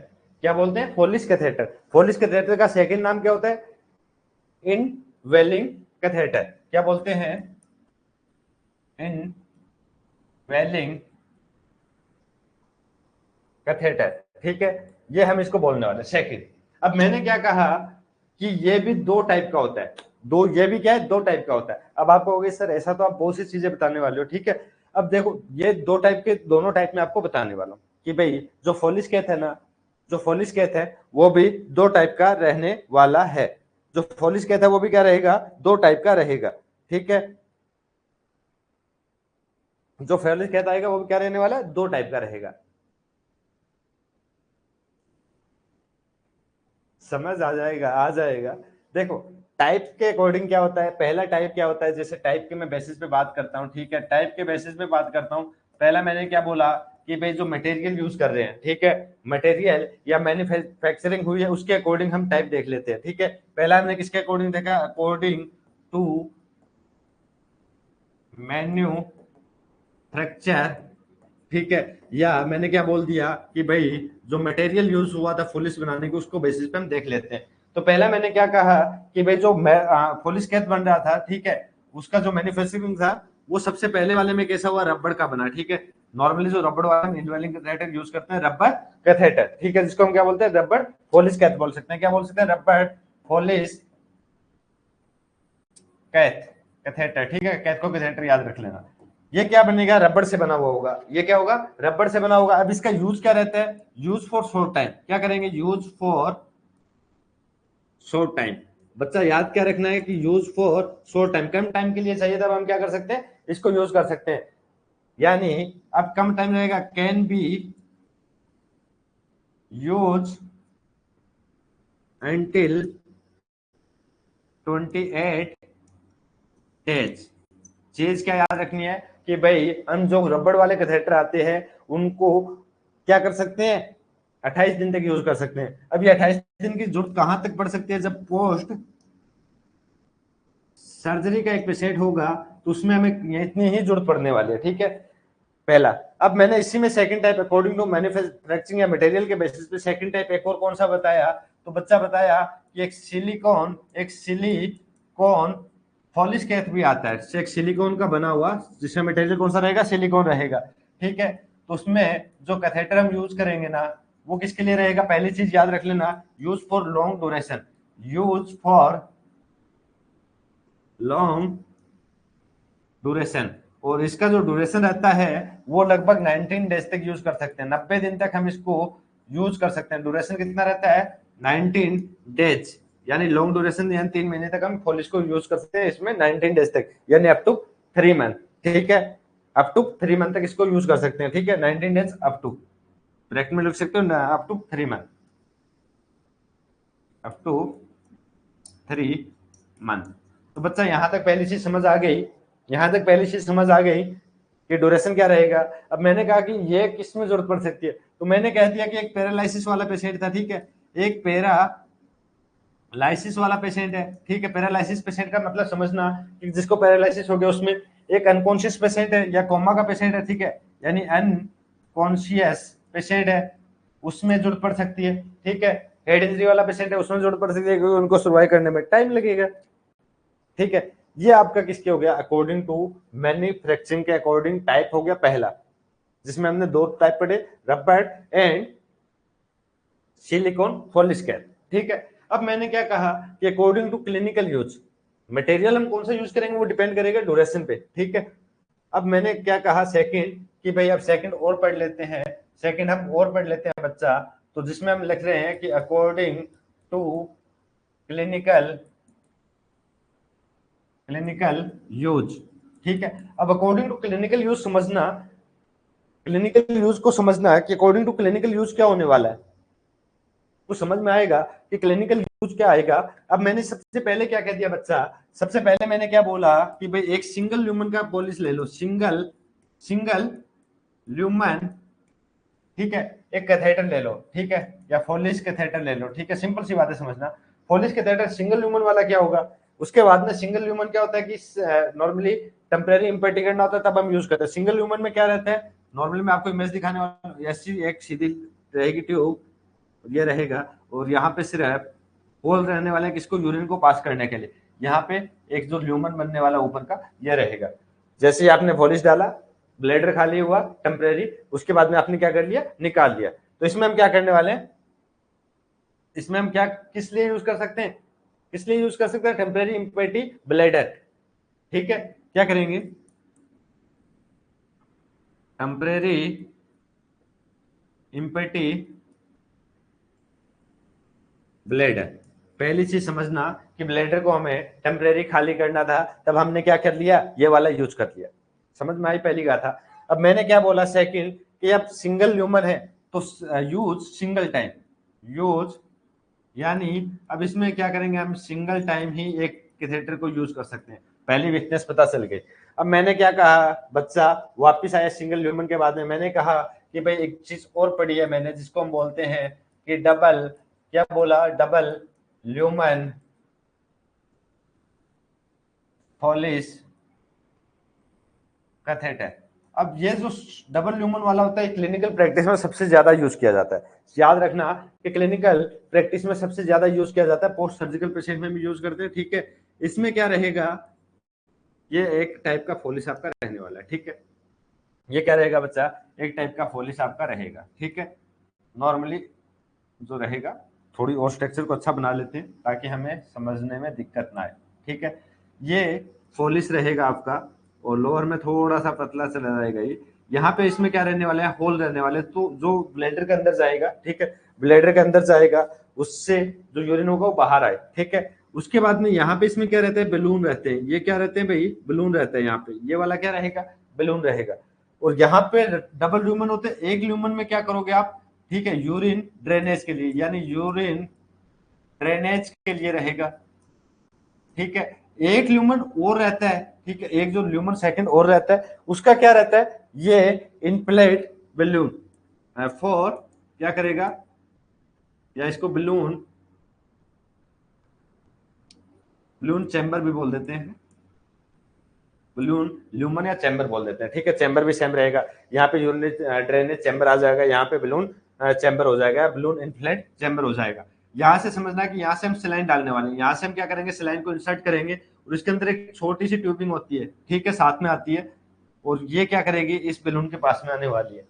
A: क्या बोलते हैं, फोलिस कैथेटर। फोलिस कैथेटर का सेकंड नाम क्या होता है, इन वेलिंग कैथेटर। क्या बोलते हैं, इन वेलिंग कैथेटर, ठीक है। ये हम इसको बोलने वाले सेकंड। अब मैंने क्या कहा कि ये भी दो टाइप का होता है, दो, ये भी क्या है, दो टाइप का होता है। अब आप कहोगे सर ऐसा तो आप बहुत सी चीजें बताने वाले हो, ठीक है। अब देखो ये दो टाइप के, दोनों टाइप में आपको बताने वाला हूँ कि भाई जो फोलिस कैथ है ना, जो फोलिस कैथ है वो भी दो टाइप का रहने वाला है। जो फोलिस कैथ है वो भी क्या रहेगा, दो टाइप का रहेगा, ठीक है। जो फोलिस कैथ आएगा वो भी क्या रहने वाला है, दो टाइप का रहेगा। समझ आ जाएगा, आ जाएगा। देखो टाइप के अकॉर्डिंग क्या होता है, पहला टाइप क्या होता है, जैसे टाइप के मैं बेसिस पे बात करता हूँ, ठीक है। टाइप के बेसिस पे बात करता हूँ, पहला मैंने क्या बोला कि भाई जो मटेरियल यूज कर रहे हैं, ठीक है, मटेरियल या मैन्युफैक्चरिंग हुई है उसके अकॉर्डिंग हम टाइप देख लेते हैं, ठीक है। पहला हमने किसके अकॉर्डिंग देखा, अकॉर्डिंग टू मैन्युफैक्चर, ठीक है। या मैंने क्या बोल दिया कि भाई जो मटेरियल यूज हुआ था पुलिस बनाने की उसको बेसिस पे हम देख लेते हैं। तो पहला मैंने क्या कहा कि भाई जो पुलिस कैद बन रहा था, ठीक है, उसका जो मैन्युफैक्चरिंग था वो सबसे पहले वाले में कैसा हुआ, रबड़ का बना, ठीक है। नॉर्मली जो रबड़ वाला इनवेलिंग कैथेटर यूज करते हैं, रबड़ कैथेटर, ठीक है, जिसको हम क्या बोलते हैं, रबड़ पुलिस कैथ बोल सकते हैं। क्या बोल सकते हैं, रबड़ पुलिस कैथ कैथेटर, ठीक है। कैथ को कैथेटर याद रख लेना। ये क्या बनेगा, रबड़ से बना हुआ होगा, ये क्या होगा, रबड़ से बना होगा। अब इसका यूज क्या रहता है, यूज फॉर शॉर्ट टाइम। क्या करेंगे, यूज फॉर शॉर्ट टाइम। बच्चा याद क्या रखना है कि use for short time, come time के लिए चाहिए तब हम क्या कर सकते हैं, इसको यूज कर सकते हैं। यानी अब कम टाइम रहेगा, can be use until 28 days. चीज क्या याद रखनी है कि भाई हम जो रबड़ वाले कैथेटर आते हैं उनको क्या कर सकते हैं, 28 दिन तक यूज कर सकते हैं। अब ये 28 दिन की जरूरत कहां तक पड़ सकती है, जब पोस्ट सर्जरी का एक पेशेंट होगा तो उसमें हमें इतनी ही जरूरत पड़ने वाली है, ठीक है, पहला। अब मैंने इसी में second type according to manufacturing या मटेरियल के बेसिस पे सेकंड टाइप एक और कौन सा बताया, तो बच्चा बताया कि एक सिलिकॉन पॉलिश कैथ भी आता है, एक सिलिकॉन का बना हुआ, जिसमें मटेरियल कौन सा रहेगा, सिलिकॉन रहेगा, ठीक है। तो उसमें जो कैथेटर हम यूज करेंगे ना वो किसके लिए रहेगा, पहली चीज याद रख लेना, use for long duration, use for long duration. और इसका जो ड्यूरेशन रहता है वो लगभग 19 डेज तक यूज कर सकते हैं, 90 दिन तक हम इसको यूज कर सकते हैं। ड्यूरेशन कितना रहता है, 19 डेज, यानी लॉन्ग ड्यूरेशन, यानी 3 महीने तक हम पॉलिश को यूज कर सकते हैं इसमें, 19 डेज तक, यानी अप टू 3 मंथ, ठीक है। अप टू 3 मंथ तक इसको यूज कर सकते हैं, ठीक है, 19 डेज अप टू, ब्रैकेट में लिख सकते हो up to 3 month. Up to 3 month. तो बच्चा यहां तक पहली चीज समझ आ गई, यहां तक पहली चीज समझ आ गई कि ड्यूरेशन क्या रहेगा। अब मैंने कहा कि ये किस में जरूरत पड़ सकती है, तो मैंने कह दिया कि एक पैरालिसिस वाला पेशेंट था, ठीक है, एक पैरालाइसिस वाला पेशेंट है, ठीक है। पैरालाइसिस पेशेंट का मतलब समझना कि जिसको पैरालाइसिस हो गया उसमें एक अनकॉन्शियस पेशेंट है या कोमा का पेशेंट है, ठीक है, यानी अनकॉन्शियस पेशेंट है, उसमें जरूरत पड़ सकती है, ठीक है। हेड इंजरी वाला पेशेंट है उसमें जरूरत पड़ सकती है क्योंकि उनको सर्वाइव करने में टाइम लगेगा, ठीक है। ये आपका किसके हो गया, अकॉर्डिंग टू मैन्युफैक्चरिंग के अकॉर्डिंग टाइप हो गया पहला, जिसमें हमने दो टाइप पढ़े, रबर एंड सिलिकॉन पॉलिस्कैप, ठीक है। अब मैंने क्या कहा कि according to clinical use material हम कौन सा यूज करेंगे वो डिपेंड करेगा ड्यूरेशन पे, ठीक है। अब मैंने क्या कहा सेकंड कि भाई अब सेकंड और पढ़ लेते हैं, सेकंड हम और पढ़ लेते हैं बच्चा, तो जिसमें हम लिख रहे हैं कि according to clinical clinical use, ठीक है। अब अकॉर्डिंग टू क्लिनिकल यूज समझना, क्लिनिकल यूज को समझना है कि अकॉर्डिंग टू क्लिनिकल यूज क्या होने वाला है, तो समझ में आएगा कि क्लिनिकल यूज क्या आएगा। अब मैंने सबसे पहले क्या कह दिया बच्चा, सबसे पहले मैंने क्या बोला कि भाई एक सिंगल ल्यूमन का पॉलिश ले लो, सिंगल सिंगल ल्यूमन, ठीक है, एक कैथेटर ले लो, ठीक है, या फोलिस कैथेटर ले लो, ठीक है। सिंपल सी बात है समझना, फोलिस कैथेटर सिंगल ल्यूमन वाला क्या होगा, उसके बाद में सिंगल ल्यूमन क्या होता है कि नॉर्मली टेम्परेरी इम्पेटी करना होता है तब हम यूज करते हैं। सिंगल ल्यूमन में क्या रहता है, नॉर्मली मैं आपको इमेज दिखाने वाला हूं, ऐसी एक सीधी रहेगी ट्यूब, ये रहेगा, और यहाँ पे सिर्फ होल रहने वाले किसको, यूरिन को पास करने के लिए, यहाँ पे एक जो ल्यूमन बनने वाला ऊपर का ये रहेगा। जैसे ही आपने पॉलिश डाला, ब्लेडर खाली हुआ टेम्परेरी, उसके बाद में आपने क्या कर लिया, निकाल दिया। तो इसमें हम क्या करने वाले हैं, इसमें हम क्या किस लिए यूज कर सकते हैं, किस लिए यूज कर सकते हैं, टेम्परेरी इम्पेटी ब्लेडर, ठीक है। क्या करेंगे, टेम्परेरी इम्पेटी ब्लेडर। पहली चीज समझना कि ब्लेडर को हमें टेम्परेरी खाली करना था, तब हमने क्या कर लिया, ये वाला यूज कर लिया। समझ में आई पहली गाथा। अब मैंने क्या बोला सेकंड कि अब सिंगल ल्यूमन है तो यूज सिंगल टाइम, यूज यानी अब इसमें क्या करेंगे, हम सिंगल टाइम ही एक कैथेटर को यूज कर सकते हैं। पहली वीकनेस पता चल गई। अब मैंने क्या कहा बच्चा, वापिस आया सिंगल ल्यूमन के बाद में, मैंने कहा कि भाई एक चीज और पढ़ी है मैंने जिसको हम बोलते हैं कि डबल, क्या बोला, डबल ल्यूमन फॉलिस कैथेटर। अब ये जो डबल ल्यूमन वाला होता है क्लिनिकल प्रैक्टिस में सबसे ज्यादा यूज किया जाता है। याद रखना कि क्लिनिकल प्रैक्टिस में सबसे ज्यादा यूज किया जाता है, पोस्ट सर्जिकल पेशेंट में भी यूज करते हैं, ठीक है। इसमें क्या रहेगा, ये एक टाइप का फोलिस आपका रहने वाला है, ठीक है। ये क्या रहेगा बच्चा, एक टाइप का फोलिस आपका रहेगा, ठीक है। नॉर्मली जो रहेगा, थोड़ी और स्ट्रक्चर को अच्छा बना लेते हैं ताकि हमें समझने में दिक्कत ना आए, ठीक है। ये फोलिस रहेगा आपका, और लोअर में थोड़ा सा पतला चला रहेगा ये। यहाँ पे इसमें क्या रहने वाले हैं, होल रहने वाले, तो जो ब्लेडर के अंदर जाएगा, ठीक है, ब्लेडर के अंदर जाएगा, उससे जो यूरिन होगा वो बाहर आए, ठीक है। उसके बाद में यहाँ पे इसमें क्या रहते हैं, बलून रहते हैं, ये क्या रहते हैं भाई, बलून रहते हैं। यहाँ पे ये वाला क्या रहेगा, बलून रहेगा। और यहाँ पे डबल ल्यूमन होते हैं, एक ल्यूमन में क्या करोगे आप, ठीक है, यूरिन ड्रेनेज के लिए, यानी यूरिन ड्रेनेज के लिए रहेगा, ठीक है। एक ल्यूमन और रहता है, ठीक है, एक जो ल्यूमन सेकंड और रहता है, उसका क्या रहता है, ये इनफ्लेट बलून फॉर, क्या करेगा, या इसको बलून बलून चैम्बर भी बोल देते हैं, बलून ल्यूमन या चैम्बर बोल देते हैं, ठीक है। चैम्बर भी सेम रहेगा, यहाँ पे यूरिन ड्रेनेज चैम्बर आ जाएगा, यहाँ पे बलून चैम्बर हो जाएगा, बलून इनफ्लेट चैम्बर हो जाएगा। यहाँ से समझना कि यहाँ से हम सिलाइन डालने वाले हैं, यहाँ से हम क्या करेंगे, सिलाइन को इंसर्ट करेंगे, और इसके अंदर एक छोटी सी ट्यूबिंग होती है, ठीक है, साथ में आती है, और ये क्या करेगी, इस बलून के पास में आने वाली है,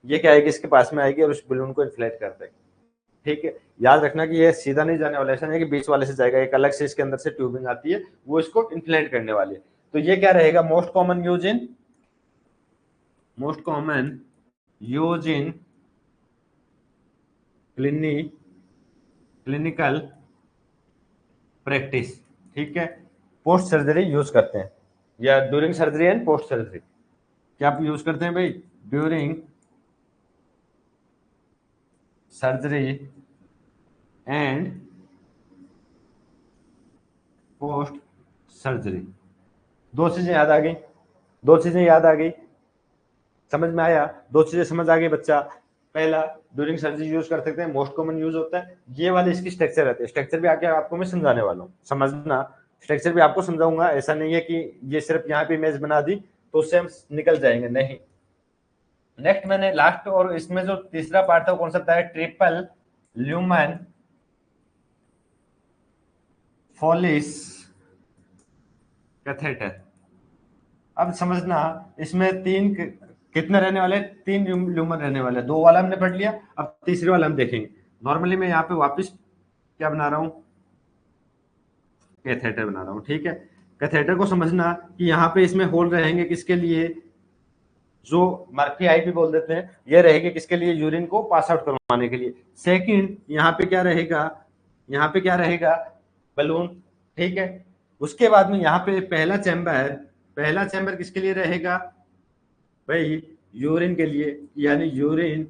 A: ये क्या आएगी, इसके पास में आएगी और उस बलून को इन्फ्लेट कर देगी, ठीक है। याद रखना कि ये सीधा नहीं जाने वाला, ऐसा नहीं कि बीच वाले से जाएगा, एक अलग से इसके अंदर से ट्यूबिंग आती है, वो इसको इन्फ्लेट करने वाली है। तो ये क्या रहेगा, most common use in, most common use in clinical practice, ठीक है। पोस्ट सर्जरी यूज करते हैं, या during surgery and post surgery, क्या आप यूज करते हैं भाई, during surgery and post surgery. दो चीजें याद आ गई, दो चीजें याद आ गई, समझ में आया? दो चीजें समझ आ गई बच्चा। पहला, ड्यूरिंग सर्जरी यूज कर सकते हैं, मोस्ट कॉमन यूज होता है। ये वाले इसकी स्ट्रक्चर रहते हैं, स्ट्रक्चर भी आके आपको मैं समझाने वाला हूँ, समझना। स्ट्रक्चर भी आपको समझाऊंगा, ऐसा नहीं है कि ये सिर्फ यहाँ पे इमेज बना दी तो उससे हम निकल जाएंगे, नहीं। नेक्स्ट मैंने लास्ट और इसमें जो तीसरा पार्ट था कौन सा बताया? Triple lumen Foley catheter. अब समझना, इसमें कितने रहने वाले? तीन ल्यूमन रहने वाले। दो वाला हमने पढ़ लिया, अब तीसरे वाला हम देखेंगे। नॉर्मली मैं यहाँ पे वापस क्या बना रहा हूँ? कैथेटर बना रहा हूँ, ठीक है। कैथेटर को समझना कि यहाँ पे इसमें होल रहेंगे किसके लिए? जो मर्फी आई भी बोल देते हैं, ये रहेगी किसके लिए? यूरिन को पास आउट करवाने के लिए। सेकंड, यहाँ पे क्या रहेगा? यहाँ पे क्या रहेगा? बलून, ठीक है। उसके बाद में यहाँ पे पहला चैम्बर किसके लिए रहेगा भाई? यूरिन के लिए, यानी यूरिन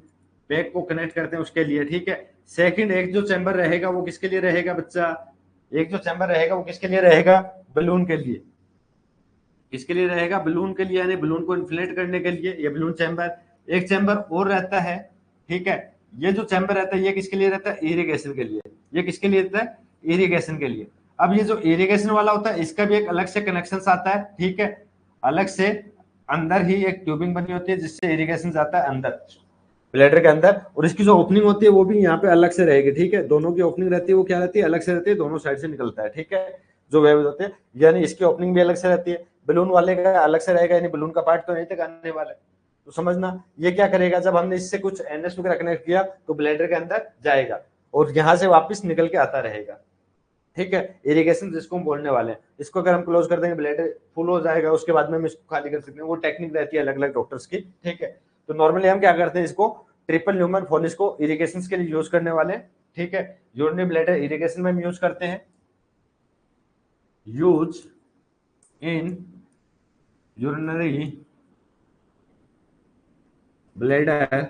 A: बैग को कनेक्ट करते हैं उसके लिए, ठीक है। सेकंड, एक जो चैम्बर रहेगा वो किसके लिए रहेगा बच्चा? एक जो चैम्बर रहेगा वो किसके लिए रहेगा? बलून के लिए। किसके लिए रहेगा? बलून के लिए, यानी बलून को इन्फ्लेट करने के लिए ये बलून चैम्बर। एक चैम्बर और रहता है, ठीक है। ये जो चैम्बर रहता है ये किसके लिए रहता है? इरिगेशन के लिए। ये किसके लिए रहता है? इरिगेशन के लिए। अब ये जो इरिगेशन वाला होता है इसका भी एक अलग से कनेक्शन आता है, ठीक है। अलग से अंदर ही एक ट्यूबिंग बनी होती है जिससे इरिगेशन जाता है अंदर ब्लैडर के अंदर, और इसकी जो ओपनिंग होती है वो भी यहाँ पे अलग से रहेगी, ठीक है। दोनों की ओपनिंग रहती है वो क्या रहती है? अलग से रहती है, दोनों साइड से निकलता है, ठीक है। जो वेव होते हैं, यानी इसकी ओपनिंग भी अलग से रहती है। बलून वाले का अलग से रहेगा, यानी बलून का पार्ट तो नहीं तक आने वाला है। तो समझना, ये क्या करेगा? जब हमने इससे कुछ एनएस वगैरह कनेक्ट किया तो ब्लैडर के अंदर जाएगा और यहाँ से वापस निकल के आता रहेगा, ठीक है। इरिगेशन जिसको हम बोलने वाले हैं, इसको अगर हम क्लोज कर देंगे ब्लैडर फुल हो जाएगा, उसके बाद में हम इसको खाली कर सकते हैं। वो टेक्निक रहती है अलग अलग डॉक्टर्स की, ठीक है। तो नॉर्मली हम क्या करते हैं? इसको ट्रिपल ल्यूमन फॉलिस को इरिगेशन के लिए यूज करने वाले हैं, ठीक है। यूरिनरी ब्लैडर इरिगेशन में हम यूज करते हैं, use in urinary bladder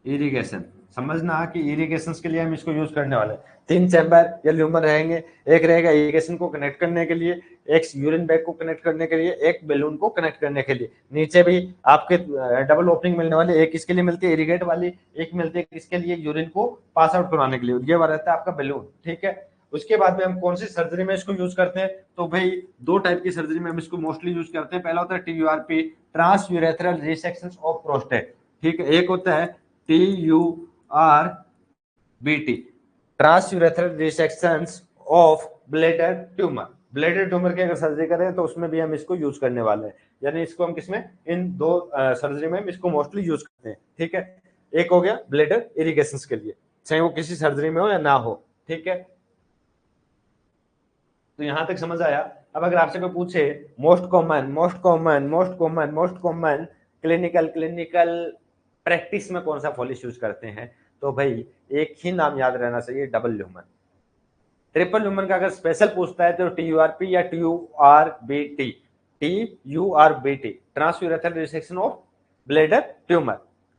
A: irrigation. समझना कि इरिगेशन के लिए हम इसको यूज करने वाले हैं। तीन चैम्बर या ल्यूमर रहेंगे, एक रहेगा इरिगेशन को कनेक्ट करने के लिए, एक यूरिन बैग को कनेक्ट करने के लिए, एक बैलून को कनेक्ट करने के लिए। नीचे भी आपके डबल ओपनिंग मिलने वाली, एक इसके लिए मिलती है इरिगेट वाली, एक मिलती है किसके लिए? यूरिन को पास आउट करवाने के लिए। ये वाला रहता है आपका बैलून, ठीक है। उसके बाद में हम कौन सी सर्जरी में इसको यूज करते हैं? तो भाई दो टाइप की सर्जरी में हम इसको मोस्टली यूज करते हैं। पहला होता है TURP, trans urethral resection of prostate, ठीक है। एक होता है TURBT, trans urethral resection of bladder tumour. Bladder tumour की अगर सर्जरी करें तो उसमें भी हम इसको यूज करने वाले हैं, यानी इसको हम किसमें? इन दो सर्जरी में हम इसको मोस्टली यूज करते हैं, ठीक है। एक हो गया ब्लैडर इरिगेशन के लिए, चाहे वो किसी सर्जरी में हो या ना हो, ठीक है। तो यहां तक समझ आया? अब अगर आपसे कोई पूछे मोस्ट कॉमन क्लिनिकल प्रैक्टिस में कौन सा फॉलिस यूज करते हैं, तो भाई एक ही नाम याद रहना चाहिए, डबल ल्यूमन। ट्रिपल ल्यूमन का अगर स्पेशल पूछता है तो TURP या TURBT, TURBT, transurethral resection of bladder tumour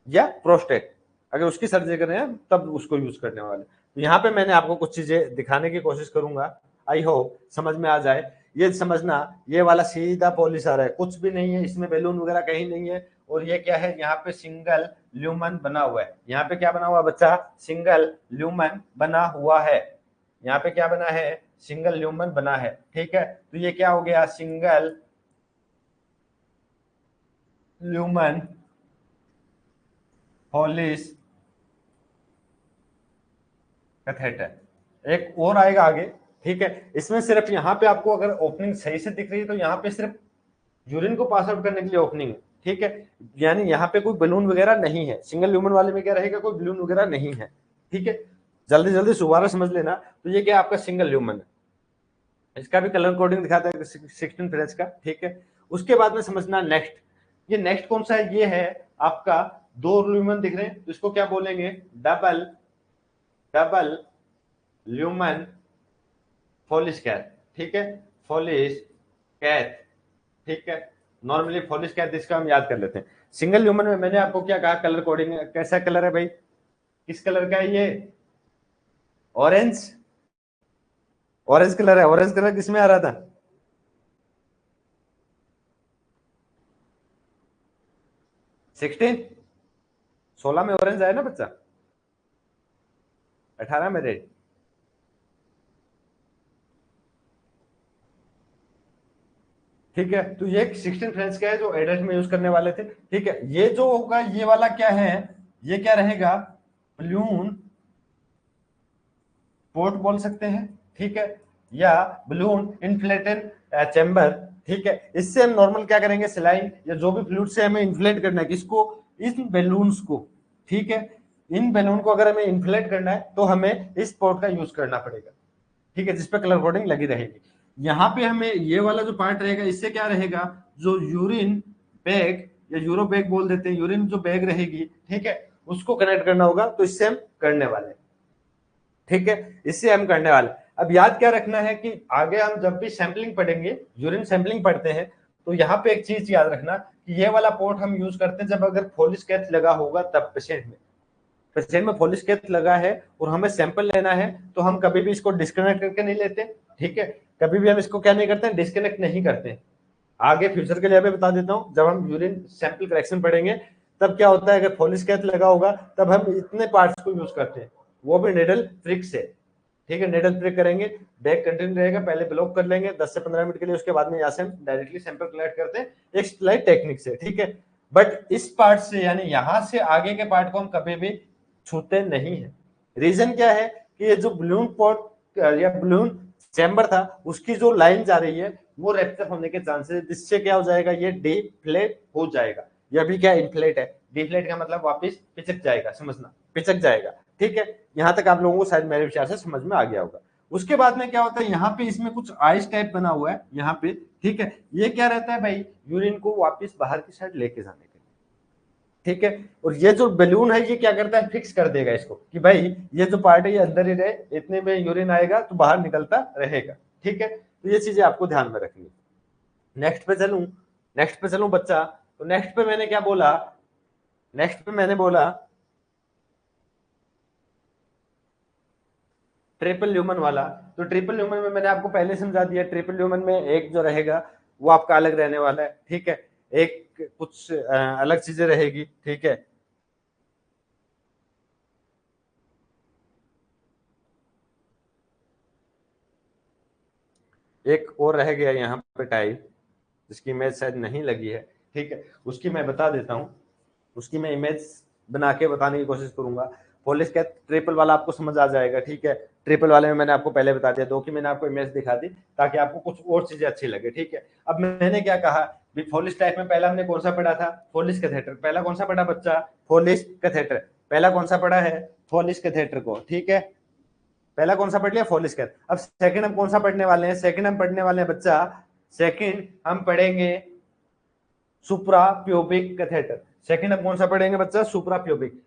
A: या प्रोस्टेट, अगर उसकी सर्जरी कर रहे हैं तब उसको यूज करने वाले। तो यहाँ पे मैंने आपको कुछ चीजें दिखाने की कोशिश करूंगा, आई होप समझ में आ जाए। ये समझना, ये वाला सीधा पॉलिश आ रहा है, कुछ भी नहीं है इसमें, बैलून वगैरह कहीं नहीं है। और ये क्या है? यहाँ पे सिंगल ल्यूमन बना हुआ है। यहाँ पे क्या बना हुआ बच्चा? सिंगल ल्यूमन बना हुआ है। यहाँ पे क्या बना है? सिंगल ल्यूमन बना है, ठीक है। तो ये क्या हो गया? Single lumen Foley catheter. एक और आएगा आगे, ठीक है। इसमें सिर्फ यहाँ पे आपको अगर ओपनिंग सही से दिख रही है तो यहाँ पे सिर्फ यूरिन को पास आउट करने के लिए ओपनिंग है, ठीक है। यानी यहाँ पे कोई बलून वगैरह नहीं है। सिंगल ल्यूमन वाले में क्या रहेगा? कोई बलून वगैरह नहीं है, ठीक है। जल्दी जल्दी दोबारा समझ लेना। तो ये क्या आपका सिंगल ल्यूमन है, इसका भी कलर कोडिंग दिखाता है 16 फ्रेज का, ठीक है। उसके बाद में समझना नेक्स्ट, ये नेक्स्ट कौन सा है? ये है आपका दो ल्यूमन दिख रहे हैं, तो इसको क्या बोलेंगे? डबल ल्यूमन फॉलिस कैथ, ठीक है। फॉलिस कैथ, ठीक है। नॉर्मली फॉलिस कैथ इसका हम याद कर लेते हैं। सिंगल ल्यूमन में मैंने आपको क्या कहा? कलर कोडिंग कैसा कलर है भाई? किस कलर का है ये? ऑरेंज, ऑरेंज कलर है, ऑरेंज कलर किसमें आ रहा था? 16, 16 में ऑरेंज आया ना बच्चा, 18 में रेड। ठीक है, तो ये 16 फ्रेंड्स क्या है जो एडल्ट में यूज करने वाले थे। ठीक है, ये जो होगा ये वाला क्या है, ये क्या रहेगा, बलून पोर्ट बोल सकते हैं। ठीक है, या बलून इन्फ्लेटेड चैम्बर। ठीक है, इससे हम नॉर्मल क्या करेंगे, सिलाइन या जो भी फ्लूइड से हमें इन्फ्लेट करना है किसको, इन बैलून्स को। ठीक है, इन बैलून को अगर हमें इन्फ्लेट करना है तो हमें इस पोर्ट का यूज करना पड़ेगा। ठीक है, जिसपे कलर कोडिंग लगी रहेगी। यहाँ पे हमें ये वाला जो पार्ट रहेगा इससे क्या रहेगा, जो यूरिन बैग या यूरो बैग बोल देते हैं, यूरिन जो बैग रहेगी, ठीक है, उसको कनेक्ट करना होगा, तो इससे हम करने वाले हैं। ठीक है, इससे हम करने वाले। अब याद क्या रखना है कि आगे हम जब भी सैंपलिंग पढ़ेंगे, यूरिन सैंपलिंग पढ़ते हैं, तो यहाँ पे एक चीज याद रखना कि ये वाला पोर्ट हम यूज करते हैं जब अगर फोलिस कैथ लगा होगा तब पेशेंट में फोलिस कैथ लगा है और हमें सैंपल लेना है, तो हम कभी भी इसको डिस्कनेक्ट करके नहीं लेते। ठीक है, कभी भी हम इसको क्या नहीं करते, डिस्कनेक्ट नहीं करते। आगे फ्यूचर के लिए मैं बता देता हूं, जब हम यूरिन सैंपल करेक्शन पढ़ेंगे तब क्या होता है, अगर फोलिस कैथ लगा होगा तब हम इतने पार्ट्स को यूज करते हैं, वो भी निडल ट्रिक से। ठीक है, निडल ट्रिक करेंगे, बैग कंटिन्यू रहेगा, पहले ब्लॉक कर लेंगे 10 से 15 मिनट के लिए, उसके बाद में यहाँ से हम डायरेक्टली सैंपल कलेक्ट करते हैं एक स्लाइड टेक्निक से। ठीक है, बट इस पार्ट से यानी यहां से आगे के पार्ट को हम कभी भी छूते नहीं है। रीजन क्या है कि ये जो बलून पॉट या बलून चैम्बर था उसकी जो लाइन जा रही है वो रेप्चर होने के चांसेस, जिससे क्या हो जाएगा, ये डिफ्लेट हो जाएगा। ये अभी क्या इन्फ्लेट है, डिफ्लेट का मतलब वापस पिचक जाएगा, समझना, पिचक जाएगा। ठीक है, यहां तक आप लोगों को शायद मेरे विचार से समझ में आ गया होगा। उसके बाद में क्या होता है, यहाँ पे इसमें कुछ आइस टाइप बना हुआ है यहाँ पे। ठीक है, ये क्या रहता है भाई, यूरिन को वापस बाहर की साइड लेके जाने के। ठीक है, और ये जो बैलून है ये क्या करता है, फिक्स कर देगा इसको कि भाई ये जो पार्ट है ये अंदर ही रहे, इतने में यूरिन आएगा तो बाहर निकलता रहेगा। ठीक है, तो ये चीजें आपको ध्यान में रखनी। नेक्स्ट पे चलूं, नेक्स्ट पे चलूं बच्चा, तो नेक्स्ट पे मैंने क्या बोला, नेक्स्ट पे मैंने बोला ट्रिपल ल्यूमन वाला। तो ट्रिपल ल्यूमन में मैंने आपको पहले समझा दिया, ट्रिपल ल्यूमन में एक जो रहेगा वो आपका अलग रहने वाला है। ठीक है, एक कुछ अलग चीजें रहेगी। ठीक है, एक और रह गया यहाँ पे टाइप, जिसकी इमेज शायद नहीं लगी है। ठीक है, उसकी मैं बता देता हूँ, उसकी मैं इमेज बना के बताने की कोशिश करूंगा। पॉलिश कैप ट्रिपल वाला आपको समझ आ जाएगा। ठीक है, ट्रिपल वाले में मैंने आपको पहले बता दिया, दो की मैंने आपको इमेज दिखा दी ताकि आपको कुछ और चीजें अच्छी लगे। ठीक है, अब मैंने क्या कहा, फोलिश टाइप में पहला हमने कौन सा पढ़ा था, फोलिश कैथेटर। पहला कौन सा पढ़ा बच्चा, फोलिश कैथेटर। पहला कौन सा पढ़ा है, फोलिश कैथेटर को। ठीक है, पहला कौन सा पढ़ लिया, फोलिस्कर। अब सेकंड हम कौन सा पढ़ने वाले हैं, सेकंड हम पढ़ने वाले हैं बच्चा, सेकंड हम पढ़ेंगे सुप्रा प्यूबिक कैथेटर। सेकंड हम कौन सा पढ़ेंगे बच्चा, सुप्रा प्यूबिक,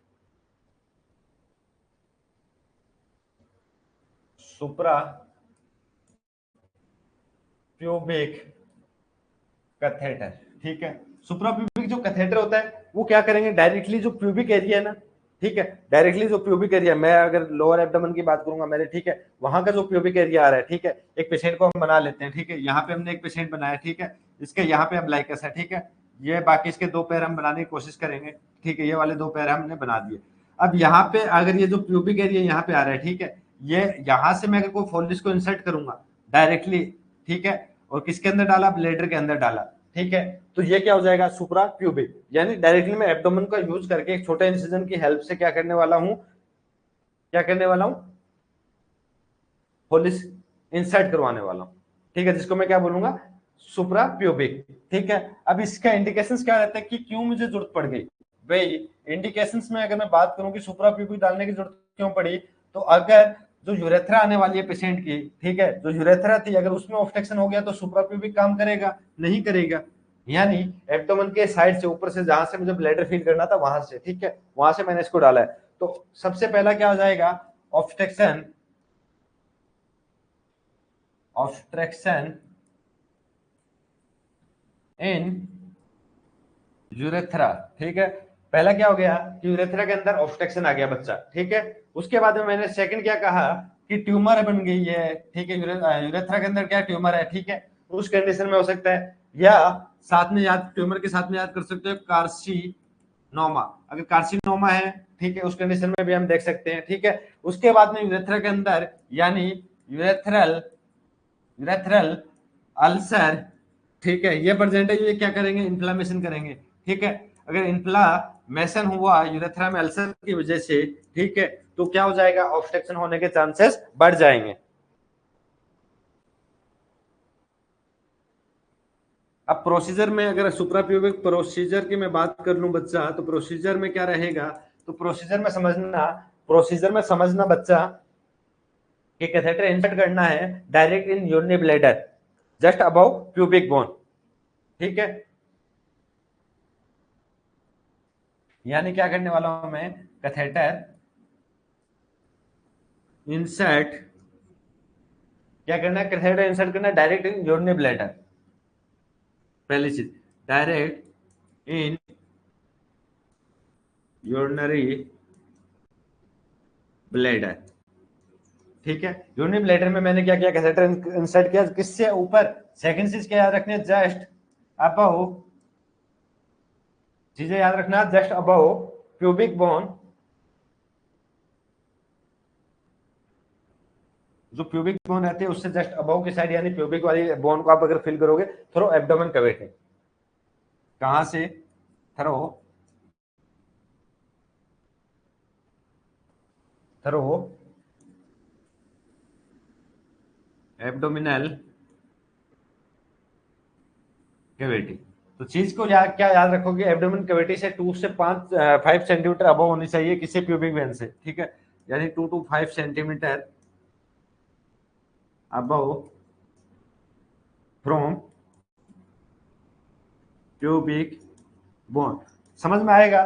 A: सुप्रा प्यूबिक कैथेटर। ठीक है, सुप्रा प्यूबिक जो कैथेटर होता है वो क्या करेंगे, डायरेक्टली जो प्यूबिक एरिया है ना, ठीक है, डायरेक्टली जो प्यूबिक एरिया, मैं अगर लोअर एब्डोमेन की बात करूंगा मेरे, ठीक है, वहां का जो प्यूबिक एरिया आ रहा है, ठीक है, एक पेशेंट को हम बना लेते हैं। ठीक है, यहाँ पे हमने एक पेशेंट बनाया। ठीक है, इसके यहाँ पे अम्बलाइकस है। ठीक है, ये बाकी इसके दो पैर हम बनाने की कोशिश करेंगे। ठीक है, ये वाले दो पैर हमने बना दिए। अब यहाँ पे अगर ये जो प्यूबिक एरिया यहाँ पे आ रहा है, ठीक है, ये यहाँ से मैं अगर कोई फोल्डिस को इंसर्ट करूंगा डायरेक्टली, ठीक है, और किसके अंदर डाला, ब्लेडर के अंदर डाला। ठीक है, तो ये क्या हो जाएगा, सुप्रा प्यूबिक, यानी डायरेक्टली मैं एब्डोमेन का यूज करके एक छोटे इंसिजन की हेल्प से क्या करने वाला हूं, क्या करने वाला हूं, होलिस इंसर्ट करवाने वाला हूं। ठीक है, जिसको मैं क्या बोलूंगा, सुप्रा प्यूबिक। ठीक है, अब इसका इंडिकेशंस क्या रहता है कि क्यों मुझे जरूरत पड़ गई भाई, इंडिकेशंस में अगर मैं बात करूं कि सुप्रा प्यूबिक डालने की जरूरत क्यों पड़ी, तो अगर जो यूरेथ्रा आने वाली है पेशेंट की, ठीक है, जो यूरेथ्रा थी अगर उसमें ऑब्स्ट्रक्शन हो गया तो सुप्रा प्यूबिक काम करेगा नहीं करेगा, यानी एब्डोमेन के साइड से, ऊपर से, जहां से मुझे ब्लैडर फील करना था वहां से। ठीक है, वहां से मैंने इसको डाला है। तो सबसे पहला क्या हो जाएगा, ऑब्स्ट्रक्शन, ऑब्स्ट्रक्शन इन यूरेथ्रा। ठीक है, पहला क्या हो गया कि यूरेथ्रा के अंदर ऑब्स्ट्रक्शन आ गया बच्चा। ठीक है, उसके बाद में मैंने सेकंड क्या कहा कि ट्यूमर बन गई है, ठीक है, यूरेथ्रा के अंदर क्या ट्यूमर है, ठीक है, उस कंडीशन में हो सकता है। या साथ में याद, ट्यूमर के साथ में याद कर सकते हो कार्सिनोमा, अगर कार्सिनोमा है, ठीक है, उस कंडीशन में भी हम देख सकते हैं, ठीक है। उसके बाद में यूरेथ्रा के अंदर यानी यूरेथ्रल यूरेथ्रल अल्सर, ठीक है, ये प्रेजेंट है, ये क्या करेंगे, इन्फ्लामेशन करेंगे, ठीक है। अगर इन्फ्लामेशन हुआ यूरेथ्रा में अल्सर की वजह से, ठीक है, तो क्या हो जाएगा, ऑब्स्ट्रक्शन होने के चांसेस बढ़ जाएंगे। अब प्रोसीजर में अगर सुप्राप्यूबिक प्रोसीजर की मैं बात कर लूं बच्चा, तो प्रोसीजर में क्या रहेगा, तो प्रोसीजर में समझना बच्चा कि कैथेटर इंसर्ट करना है direct in urinary bladder just above pubic bone, ठीक है। यानी क्या करने वाला हूं मैं, कैथेटर इंसर्ट, क्या करना है, कैथेटर इंसर्ट करना है डायरेक्ट इन यूरिनरी ब्लैडर, पहली चीज, डायरेक्ट इन यूरिनरी ब्लैडर, ठीक है। यूरिनरी ब्लैडर में मैंने क्या किया, कैथेटर इंसर्ट किया, किससे ऊपर, सेकंड चीज क्या याद रखनी है, जस्ट अबव, चीजें याद रखना, जस्ट अबव प्यूबिक बोन, जो प्यूबिक बोन रहती है उससे जस्ट अबव की साइड, यानी प्यूबिक वाली बोन को आप अगर फिल करोगे थ्रो एब्डोमेन कैविटी, कहां से, थ्रो थ्रो एब्डोमिनल कैविटी। तो चीज को याद, क्या याद रखोगे, एब्डोमिन कैविटी से 2 से 5 सेंटीमीटर अबव होनी चाहिए, किसी प्यूबिक वेन से, ठीक है, यानी 2 to 5 centimetre above from pubic bone. समझ में आएगा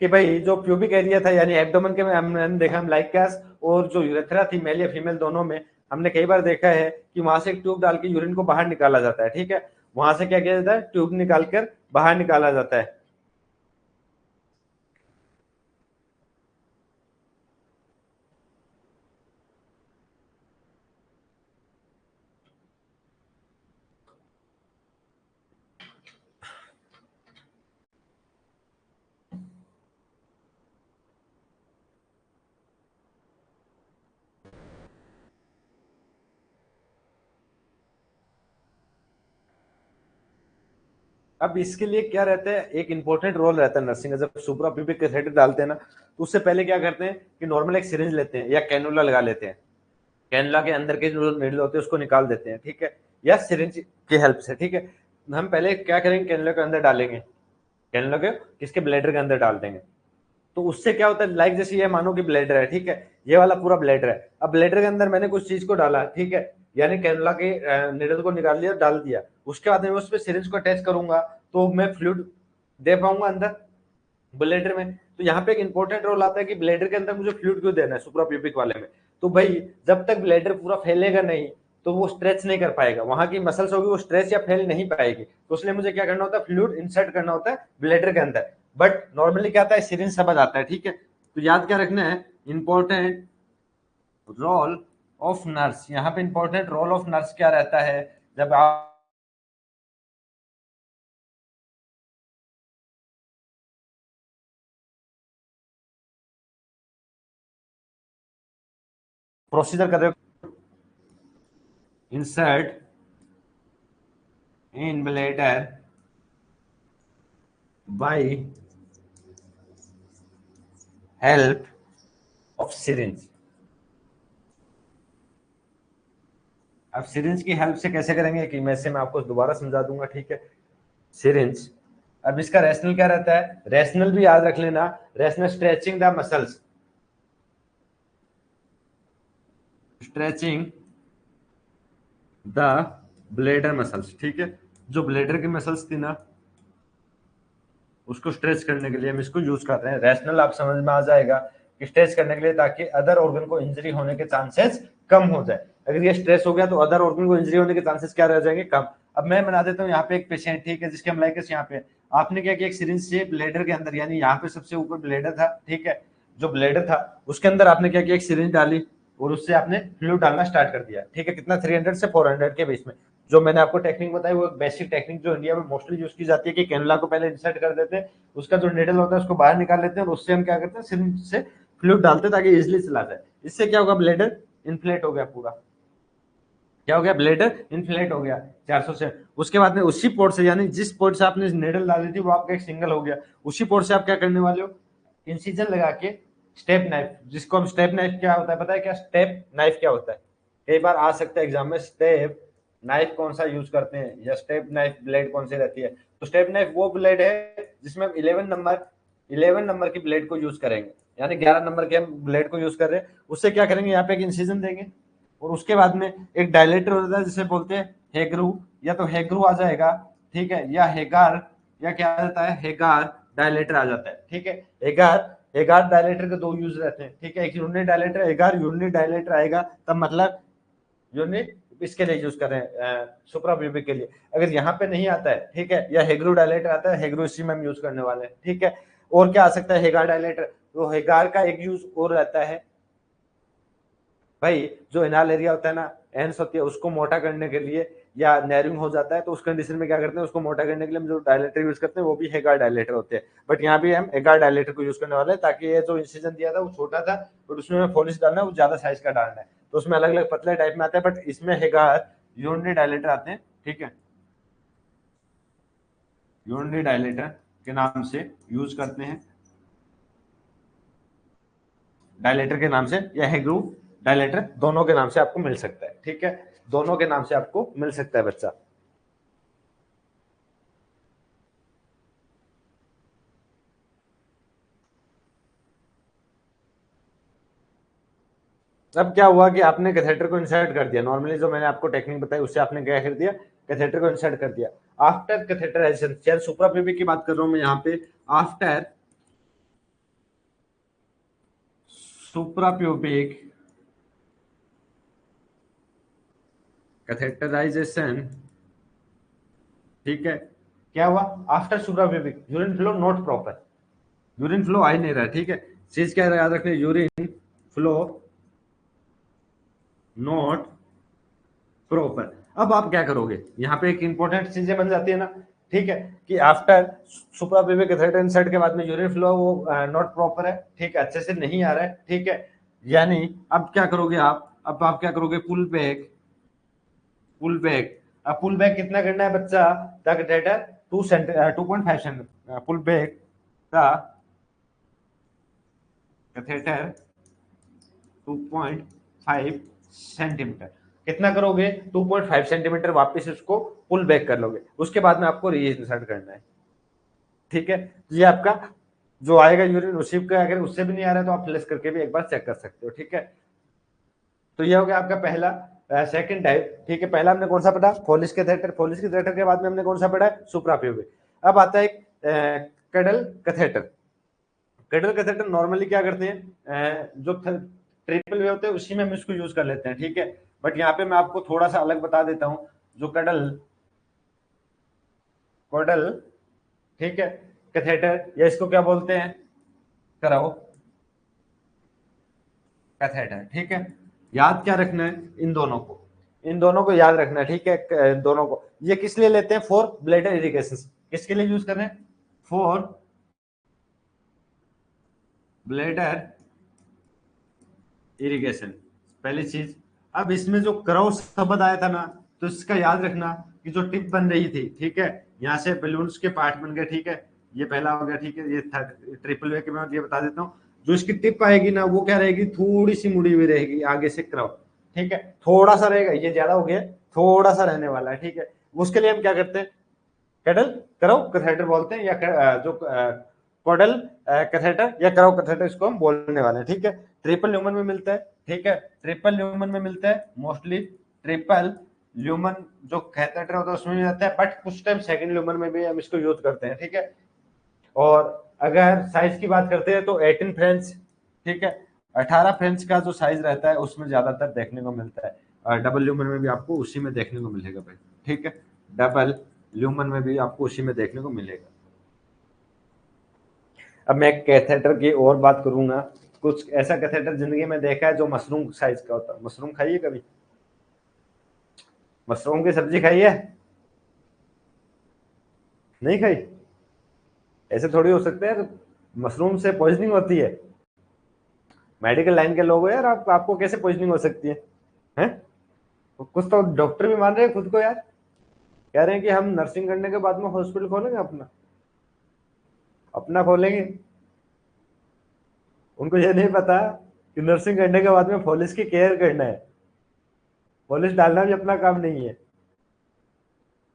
A: कि भाई जो प्यूबिक एरिया था यानी एब्डोमेन के में हमने देखा, हम लाइकस और जो यूरेथ्रा थी मेल या फीमेल दोनों में, हमने कई बार देखा है कि वहां से एक ट्यूब डाल के यूरिन को बाहर निकाला जाता है, ठीक है, वहां से क्या किया जाता है, ट्यूब निकाल कर बाहर निकाला जाता है। अब इसके लिए क्या रहता है, एक इंपॉर्टेंट रोल रहता है नर्सिंग, जब सुपरा प्यूबिक कैथेटर डालते हैं ना, तो उससे पहले क्या करते हैं कि नॉर्मल एक सिरिंज लेते हैं या कैनुला लगा लेते हैं, कैनुला के अंदर के जो नीडल होते हैं उसको निकाल देते हैं, ठीक है, या सिरिंज की हेल्प से, ठीक है। हम पहले क्या करेंगे, कैनुला के अंदर डालेंगे, कैनुला के किसके, ब्लैडर के अंदर डाल देंगे। तो उससे क्या होता है, लाइक जैसे ये मानो कि ब्लैडर है, ठीक है, ये वाला पूरा ब्लैडर है, अब ब्लैडर के अंदर मैंने कुछ चीज को डाला, ठीक है, यानी कैनुला के निडल को निकाल लिया, डाल दिया, उसके बाद मैं उस पर सिरिंज को अटैच करूंगा तो मैं फ्लूइड दे पाऊंगा अंदर ब्लैडर में। तो यहाँ पे एक इंपॉर्टेंट रोल आता है कि ब्लैडर के अंदर मुझे फ्लूइड क्यों देना है सुप्राप्यूबिक वाले में, तो भाई जब तक ब्लैडर पूरा फैलेगा नहीं तो वो स्ट्रेच नहीं कर पाएगा, वहां की मसल्स होगी वो स्ट्रेच या फैल नहीं पाएगी, तो इसलिए मुझे क्या करना होता है, फ्लूइड इंसर्ट करना होता है ब्लैडर के अंदर। बट नॉर्मली क्या आता है, सिरिंज समझ आता है, ठीक है। तो याद क्या रखना है, इंपॉर्टेंट रोल ऑफ नर्स, यहाँ पे इंपॉर्टेंट रोल ऑफ नर्स क्या रहता है, जब आप प्रोसीजर कर रहे हो, insert in bladder by help of syringe. अब सिरिंज की हेल्प से कैसे करेंगे कि मैं आपको दोबारा समझा दूंगा, ठीक है। सिरिंज, अब इसका रैशनल क्या रहता है, रैशनल भी याद रख लेना, rational stretching the muscles, stretching the bladder muscles, ठीक है, जो ब्लेडर की मसल्स थी ना उसको स्ट्रेच करने के लिए हम इसको यूज कर रहे हैं। रैशनल आप समझ में आ जाएगा कि स्ट्रेच करने के लिए, ताकि अदर ऑर्गन को इंजरी होने के चांसेस कम हो जाए। अगर ये स्ट्रेस हो गया तो अदर ऑर्गन को इंजरी होने के चांसेस क्या रह जाएंगे, कम। अब मैं बना देता हूँ यहाँ पे एक पेशेंट, ठीक है, जिसके हम लाइक यहाँ पे आपने क्या किया, एक सिरिंज से ब्लेडर के अंदर, यानी यहाँ पे सबसे ऊपर ब्लेडर था, ठीक है, जो ब्लेडर था उसके अंदर आपने क्या किया, एक सिरिंज डाली और उससे आपने फ्लूइड डालना स्टार्ट कर दिया, ठीक है, कितना 300 से 400 के बीच में। जो मैंने आपको टेक्निक बताई वो एक बेसिक टेक्निक जो इंडिया में मोस्टली यूज की जाती है कि कैनुला को पहले इंसर्ट कर देते हैं, उसका जो निडल होता है उसको बाहर निकाल लेते हैं और उससे हम क्या करते हैं, सिरिंज से फ्लूइड डालते हैं ताकि इजिली चला जाए। इससे क्या होगा, ब्लेडर इन्फ्लेट हो गया पूरा, क्या हो गया, ब्लेडर इन्फ्लेट हो गया 400 से। उसके बाद में उसी पोर्ट से, यानी जिस पोर्ट से आपने निडल डाली थी वो आपका एक सिंगल हो गया, उसी पोर्ट से आप क्या करने वाले हो, इंसिजन लगा के स्टेप नाइफ, जिसको हम स्टेप नाइफ क्या होता है पता है क्या, स्टेप नाइफ क्या होता है, कई बार आ सकता है एग्जाम में, स्टेप नाइफ कौन सा यूज करते हैं या स्टेप नाइफ ब्लेड कौन सी रहती है। तो स्टेप नाइफ वो ब्लेड है जिसमें हम 11 नंबर की ब्लेड को यूज करेंगे, यानी 11 नंबर के हम ब्लेड को यूज कर रहे हैं। उससे क्या करेंगे, यहाँ पे एक इंसिजन देंगे और उसके बाद में एक डायलेटर होता है जिसे बोलते हैं हेग्रू, या तो हेग्रू आ जाएगा, ठीक है, या हेगार, या क्या आ जाता है, हेगार डायलेटर आ जाता है, ठीक है। हेगार डायलेटर के दो यूज रहते हैं, ठीक है, एक यूनिट डायलेटर, हेगार यूनिट डायलेटर आएगा तब मतलब यूनिट इसके लिए यूज कर रहे हैं सुप्राप्यूबिक के लिए। अगर यहाँ पे नहीं आता है, ठीक है, या हेग्रू डायलेटर आता है, हेग्रू इसी में हम यूज करने वाले हैं, ठीक है। और क्या आ सकता है, हेगार डायलेटर, तो हेगार का एक यूज और रहता है भाई, जो इनाल एरिया होता है ना, एंस होती है, उसको मोटा करने के लिए या नैरिंग हो जाता है तो उस कंडीशन में क्या करते हैं, उसको मोटा करने के लिए हम जो डायलेटर यूज करते हैं वो भी हेगार डायलेटर होते हैं। बट यहाँ भी हम हेगार डायलेटर को यूज करने वाले हैं ताकि ये जो इंसिजन दिया था वो छोटा था और उसमें हमें पॉलिश डालना है वो ज्यादा साइज का डालना है, तो उसमें अलग अलग पतले टाइप में आते हैं, बट इसमें हेगार यूनिट डायलेटर आते हैं, ठीक है, यूनिट डायलेटर के नाम से यूज करते हैं, डायलेटर के नाम से या हेग्रू डायलेटर, दोनों के नाम से आपको मिल सकता है, ठीक है, दोनों के नाम से आपको मिल सकता है बच्चा। अब क्या हुआ कि आपने कैथेटर को इंसर्ट कर दिया, नॉर्मली जो मैंने आपको टेक्निक बताई उससे आपने क्या कर दिया, कैथेटर को इंसर्ट कर दिया। आफ्टर कैथेटराइजेशन, शायद सुप्राप्यूबिक की बात कर रहा हूं मैं यहाँ पे, आफ्टर सुप्राप्यूबिक कैथेटराइजेशन, ठीक है, क्या हुआ, after suprapubic urine flow not proper, urine flow आ ही नहीं रहा, ठीक है, चीज क्या याद रखनी, यूरिन फ्लो नॉट प्रॉपर। अब आप क्या करोगे, यहाँ पे एक इंपॉर्टेंट चीजें बन जाती है ना, ठीक है, कि आफ्टर सुप्राप्यूबिक कैथेटर इंसर्ट के बाद में यूरिन फ्लो वो नॉट प्रॉपर है, ठीक है, अच्छे से नहीं आ रहा है, ठीक है, यानी अब क्या करोगे आप, अब आप क्या करोगे, पुल बैक। अब पुल बैक कितना करना है बच्चा, the catheter 2.5 centimetre, pull back the catheter 2.5 centimetre, कितना करोगे, 2.5 सेंटीमीटर वापस इसको पुल बैक कर लोगे, उसके बाद में आपको री इंसर्ट करना है, ठीक है। ये आपका जो आएगा यूरिन उसी का, अगर उससे भी नहीं आ रहा है तो आप फ्लैश करके भी एक बार चेक कर सकते हो, ठीक है। तो ये हो गया आपका पहला सेकंड टाइप, ठीक है, पहला हमने कौन सा पढ़ा, फोलिस कैथेटर, फोलिस कैथेटर के बाद में हमने कौन सा पढ़ा है, सुप्राप्यूबिक। अब आता है एक cuddle catheter. Cuddle catheter normally क्या करते हैं, जो ट्रिपल वे होते हैं उसी में हम इसको यूज कर लेते हैं, ठीक है, बट यहाँ पे मैं आपको थोड़ा सा अलग बता देता हूँ, जो कडल कोडल, ठीक है, कैथेटर, या इसको क्या बोलते हैं, कराओ कैथेटर, ठीक है। याद क्या रखना है, इन दोनों को, इन दोनों को याद रखना है, ठीक है, इन दोनों को, ये किस लिए लेते हैं, फॉर ब्लैडर इरिगेशन, किसके लिए यूज कर रहे हैं, फॉर ब्लैडर इरिगेशन, पहली चीज। अब इसमें जो क्रॉस शब्द आया था ना, तो इसका याद रखना कि जो टिप बन रही थी, ठीक है, यहाँ से बलून्स के पार्ट बन गए, ठीक है, ये पहला हो गया, ठीक है, ये ट्रिपल वे के मैं ये बता देता हूँ, जो इसकी टिप आएगी ना वो क्या रहेगी, थोड़ी सी मुड़ी हुई रहेगी आगे से क्रॉस, ठीक है, थोड़ा सा रहेगा, ये ज्यादा हो गया, थोड़ा सा रहने वाला है, ठीक है। उसके लिए हम क्या करते हैं, कैडल करो कैथेटर बोलते हैं, या जो कोडल कैथेटर या करो कैथेटर इसको हम बोलने वाले हैं, ठीक है। ट्रिपल ल्यूमन में मिलता है, ठीक है, ट्रिपल ल्यूमन में मिलता है मोस्टली, ट्रिपल ल्यूमन जो कैथेटर होता है उसमें भी रहता है, बट कुछ टाइम सेकंड ल्यूमन में भी हम इसको यूज करते हैं, ठीक है। और अगर साइज की बात करते हैं तो 18 फ्रेंच, ठीक है, 18 फ्रेंच का जो साइज रहता है उसमें ज्यादातर देखने को मिलता है, और डबल ल्यूमन में भी आपको उसी में देखने को मिलेगा भाई, ठीक है, डबल ल्यूमन में भी आपको उसी में देखने को मिलेगा। अब मैं कैथेटर की और बात करूंगा, कुछ ऐसा कैथेटर जिंदगी में देखा है जो मशरूम साइज का होता है? मशरूम खाई है कभी? मशरूम की सब्जी खाई है? नहीं खाई? ऐसे थोड़ी हो सकता है, मशरूम से पॉइजनिंग होती है। मेडिकल लाइन के लोग हो यार, आपको कैसे पॉइजनिंग हो सकती है? हैं? कुछ तो डॉक्टर भी मान रहे हैं खुद को यार, कह रहे हैं कि हम नर्सिंग करने के बाद में हॉस्पिटल खोलेंगे, अपना अपना खोलेंगे। उनको ये नहीं पता कि नर्सिंग करने के बाद में पॉलिस की केयर करना है। पॉलिश डालना भी अपना काम नहीं है।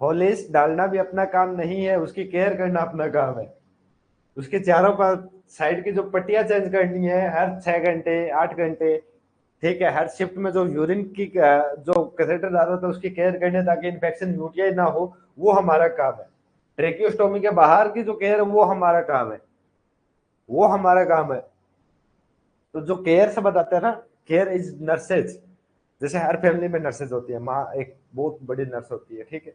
A: पॉलिश डालना भी अपना काम नहीं है, उसकी केयर करना अपना काम है। उसके चारों पर साइड की जो पट्टियां चेंज करनी है हर 6 घंटे 8 घंटे। ठीक है, हर शिफ्ट में जो यूरिन की जो कैथेटर डाला था उसकी केयर करने, ताकि इन्फेक्शन यूटियाई ना हो, वो हमारा काम है। ट्रेकियोस्टोमी के बाहर की जो केयर है वो हमारा काम है, वो हमारा काम है। तो जो केयर से बताते हैं ना, केयर इज नर्सेज। जैसे हर फैमिली में नर्सेज होती है, माँ एक बहुत बड़ी नर्स होती है, ठीक है।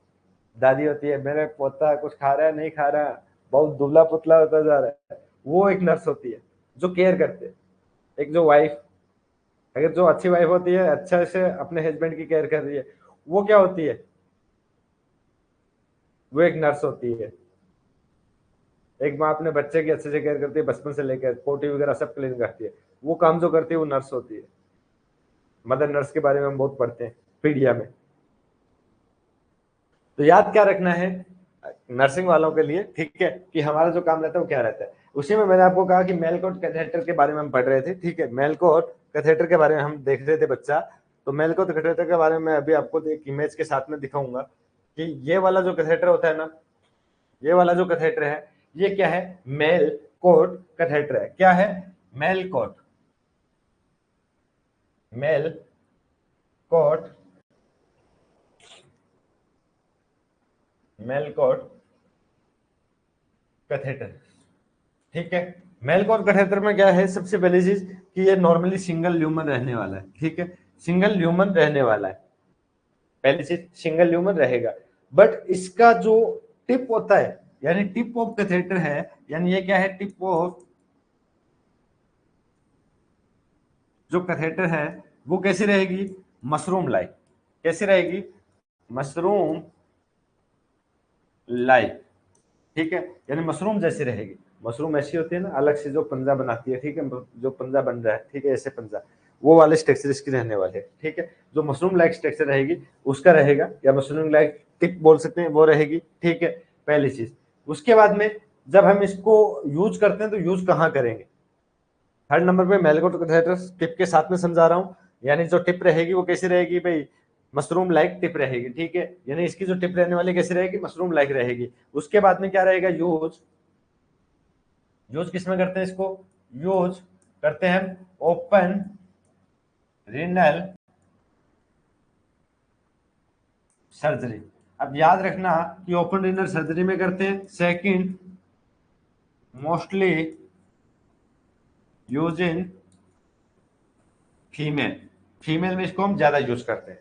A: दादी होती है, मेरे पोता कुछ खा रहा है नहीं खा रहा, बहुत दुबला पुतला होता जा रहा है, वो एक नर्स होती है जो केयर करते हैं। एक जो वाइफ, अगर जो अच्छी वाइफ होती है, अच्छा से अपने हस्बैंड की केयर कर रही है, वो क्या होती है? वो एक नर्स होती है। एक माँ अपने बच्चे की अच्छे से केयर करती है, बचपन से लेकर पोटी वगैरह सब क्लीन करती है, वो काम जो करती है वो नर्स होती है। मदर नर्स के बारे में हम बहुत पढ़ते हैं पीडिया में। तो याद क्या रखना है नर्सिंग वालों के लिए, ठीक है, कि हमारा जो काम रहता है वो क्या रहता है। उसी में मैंने आपको कहा कि मेलकोट कैथेटर के बारे में हम पढ़ रहे थे, ठीक है। मेलकोट कैथेटर के बारे में हम देख रहे थे बच्चा। तो मेलकोट कैथेटर के बारे में अभी आपको एक इमेज के साथ में दिखाऊंगा कि ये वाला जो कैथेटर होता है ना, ये वाला जो कैथेटर है, ये क्या है? मेल कोट कैथेटर है। क्या है? Malecot, malecot, malecot catheter, ठीक है। मेल कोट कैथेटर में क्या है? सबसे पहली चीज कि ये नॉर्मली सिंगल ल्यूमन रहने वाला है, ठीक है। सिंगल ल्यूमन रहने वाला है, पहली चीज सिंगल ल्यूमन रहेगा। बट इसका जो टिप होता है, यानी टिप ऑफ कैथेटर है, यानी ये क्या है? टिप ऑफ जो कैथेटर है वो कैसी रहेगी? Mushroom like. कैसी रहेगी? मशरूम लाइक, ठीक है। यानी मशरूम जैसी रहेगी। मशरूम ऐसी होती है ना, अलग से जो पंजा बनाती है, ठीक है, जो पंजा बन रहा है, ठीक है, ऐसे पंजा, वो वाले स्ट्रक्चर इसकी रहने वाले है, ठीक है। जो मशरूम लाइक स्ट्रक्चर रहेगी उसका रहेगा, या मशरूम लाइक टिप बोल सकते हैं, वो रहेगी, ठीक है, पहली चीज। उसके बाद में जब हम इसको यूज करते हैं तो यूज कहाँ करेंगे? थर्ड नंबर पे मेलकोट कैथेटर टिप के साथ में समझा रहा हूँ। यानी जो टिप रहेगी वो कैसी रहेगी भाई? मशरूम लाइक टिप रहेगी, ठीक है। यानी इसकी जो टिप रहने वाली कैसी रहेगी? मशरूम लाइक रहेगी। उसके बाद में क्या रहेगा? यूज। यूज किस में करते हैं इसको? यूज करते हैं ओपन रीनल सर्जरी। अब याद रखना कि ओपन रीनल सर्जरी में करते हैं। Second, mostly use in female. Female में इसको हम ज्यादा यूज करते हैं,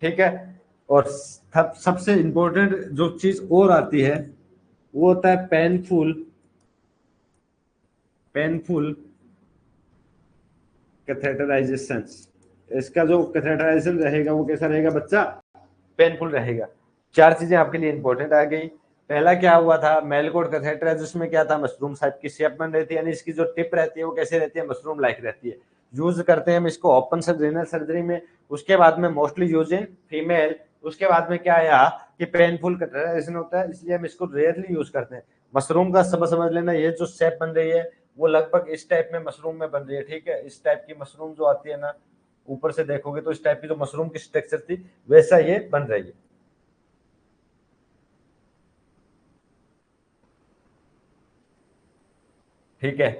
A: ठीक है। और सबसे इंपॉर्टेंट जो चीज और आती है वो होता है पेनफुल, पेनफुल कैथेटराइजेशन। इसका जो कैथेटराइजेशन रहेगा वो कैसा रहेगा बच्चा? पेनफुल रहेगा। चार चीजें आपके लिए इंपॉर्टेंट आ गई। पहला क्या हुआ था? मेलकोट कैथेटर है जिसमें क्या था? मशरूम टाइप की शेप बन रही थी, यानी इसकी जो टिप रहती है वो कैसे रहती है? मशरूम लाइक रहती है। यूज करते हैं हम इसको ओपन रीनल सर्जरी में। उसके बाद में मोस्टली यूज इन फीमेल। उसके बाद में क्या आया कि पेनफुल कैथेटराइजेशन होता है, इसलिए हम इसको रेयरली यूज करते हैं। मशरूम का सब समझ लेना, ये जो शेप बन रही है वो लगभग इस टाइप में मशरूम में बन रही है, ठीक है। इस टाइप की मशरूम जो आती है ना, ऊपर से देखोगे तो इस टाइप की जो मशरूम की स्ट्रक्चर थी वैसा ये बन रही है, ठीक है।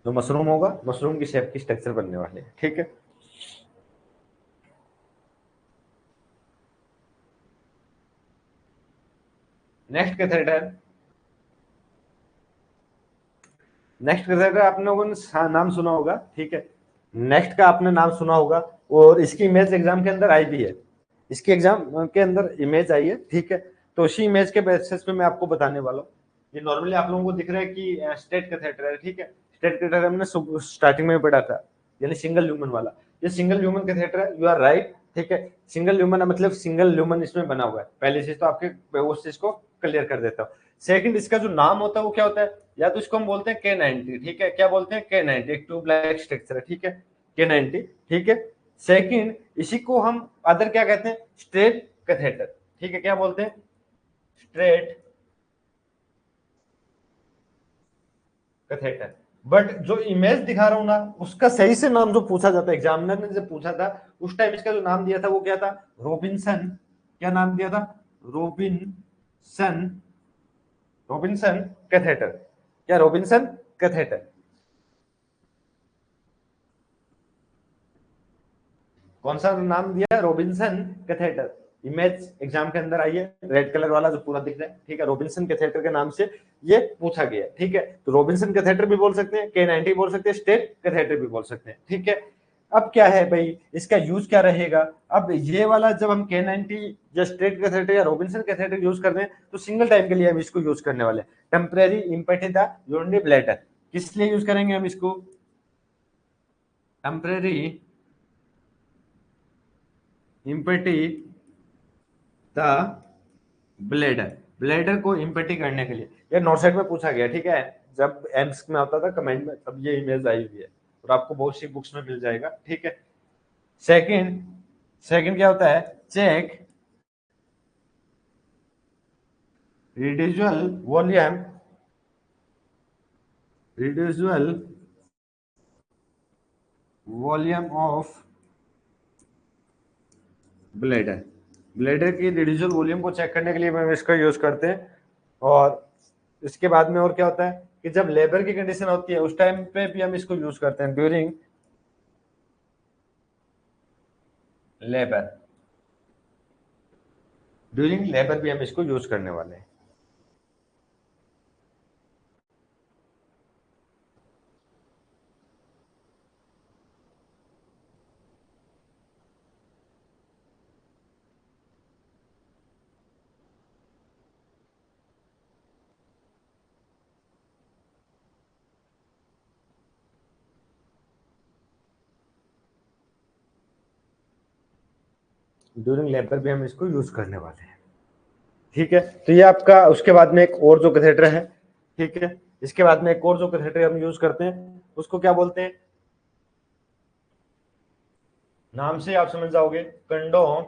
A: जो मशरूम होगा, मशरूम की शेप की स्ट्रक्चर बनने वाले हैं, ठीक है। नेक्स्ट कैथेटर, नेक्स्ट कैथेटर आप लोगों ने नाम सुना होगा, ठीक है। नेक्स्ट का आपने नाम सुना होगा, और इसकी इमेज एग्जाम के अंदर आई भी है। इसके एग्जाम के अंदर इमेज आई है, ठीक है। तो उसी इमेज के बेसिस पे मैं आपको बताने वाला हूँ। ये नॉर्मली आप लोगों को दिख रहा है कि स्टेट कैथेटर है, ठीक है। स्टेट कैथेटर हमने स्टार्टिंग में पढ़ा था, यानी सिंगल ल्यूमन वाला। ये सिंगल ल्यूमन कैथेटर है, यू आर राइट, ठीक है। सिंगल ल्यूमन मतलब सिंगल ल्यूमन इसमें बना हुआ है, पहली चीज तो आपके उस चीज को क्लियर कर देता हूँ। सेकंड, इसका जो नाम होता है वो क्या होता है, या तो इसको हम बोलते हैं K90, ठीक है, क्या बोलते हैं K90, एक ट्यूब लाइक स्ट्रक्चर है, ठीक है, K90, ठीक है। सेकंड, इसी को हम अदर क्या कहते हैं, स्ट्रेट कैथेटर, ठीक है, क्या बोलते हैं, स्ट्रेट कैथेटर। बट जो इमेज दिखा रहा हूं ना, उसका सही से नाम जो पूछा जाता है, एग्जामिनर ने जब पूछा था उस टाइम इसका जो नाम दिया था वो क्या था, रॉबिन्सन। क्या नाम दिया था, रॉबिन्सन, रॉबिन्सन कैथेटर, क्या रॉबिन्सन कैथेटर। कौन सा नाम दिया, रॉबिन्सन कैथेटर। इमेज एग्जाम के अंदर आई है, रेड कलर वाला जो पूरा दिख रहा है, ठीक है, रॉबिन्सन कैथेटर के नाम से ये पूछा गया, ठीक है। तो रॉबिन्सन कैथेटर भी बोल सकते हैं, K90 बोल सकते हैं, स्टेट कैथेटर भी बोल सकते हैं, ठीक है। अब क्या है भाई, इसका यूज क्या रहेगा। अब ये वाला जब हम K90 या स्ट्रेट कैथेटर या रॉबिन्सन कैथेटर यूज कर रहे हैं तो सिंगल टाइम के लिए हम इसको यूज करने वाले हैं। Temporary empty the urinary bladder, किस लिए यूज करेंगे हम इसको, temporary empty the bladder, bladder को इम्पेटी करने के लिए। ये नॉर्थ साइड में पूछा गया, ठीक है, जब एम्स में आता था कमेंट में तब ये इमेज आई हुई है और आपको बहुत सी बुक्स में मिल जाएगा, ठीक है। सेकंड, सेकंड क्या होता है, check residual volume, residual volume of bladder, bladder की रिड्यूजल वॉल्यूम को चेक करने के लिए हम इसका यूज करते हैं। और इसके बाद में और क्या होता है कि जब लेबर की कंडीशन होती है उस टाइम पे भी हम इसको यूज करते हैं, ड्यूरिंग लेबर, ड्यूरिंग लेबर भी हम इसको यूज करने वाले हैं। ड्यूरिंग लेबर भी हम इसको यूज करने वाले हैं, ठीक है। तो ये आपका, उसके बाद में एक और जो कैथेटर है, ठीक है, इसके बाद में एक और जो कैथेटर हम यूज करते हैं उसको क्या बोलते हैं, नाम से आप समझ जाओगे, कंडोम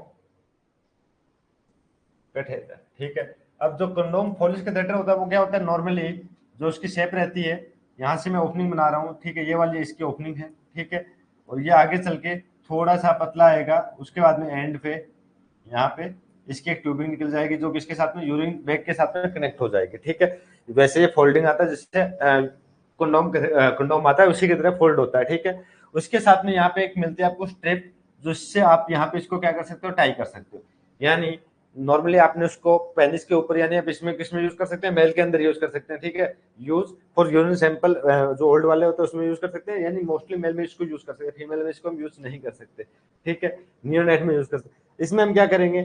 A: कैथेटर, ठीक है। अब जो कंडोम फॉलिस कैथेटर होता है वो क्या होता है, नॉर्मली जो उसकी शेप रहती है, यहाँ से मैं ओपनिंग बना रहा हूँ, ठीक है, ये वाली इसकी ओपनिंग है, ठीक है, और ये आगे चल के थोड़ा सा पतला आएगा, उसके बाद में एंड पे यहाँ पे इसकी एक ट्यूबिंग निकल जाएगी जो किसके साथ में, यूरिन बैग के साथ में कनेक्ट हो जाएगी, ठीक है। वैसे ये फोल्डिंग आता है जिससे कंडोम कंडोम आता है उसी की तरह फोल्ड होता है, ठीक है। उसके साथ में यहाँ पे एक मिलती है आपको स्ट्रिप, जिससे आप यहाँ पे इसको क्या कर सकते हो, टाई कर सकते हो। यानी नॉर्मली आपने उसको पेनिस के ऊपर, यानी आप इसमें किसमें यूज कर सकते हैं, मेल के अंदर यूज कर सकते हैं, ठीक है। यूज फॉर यूरिन सैंपल जो ओल्ड वाले होते हैं उसमें यूज कर सकते हैं, यानी मोस्टली मेल में इसको यूज कर सकते हैं, फीमेल में इसको हम यूज नहीं कर सकते, ठीक है। नियोनेट में यूज कर सकते हैं। इसमें हम क्या करेंगे,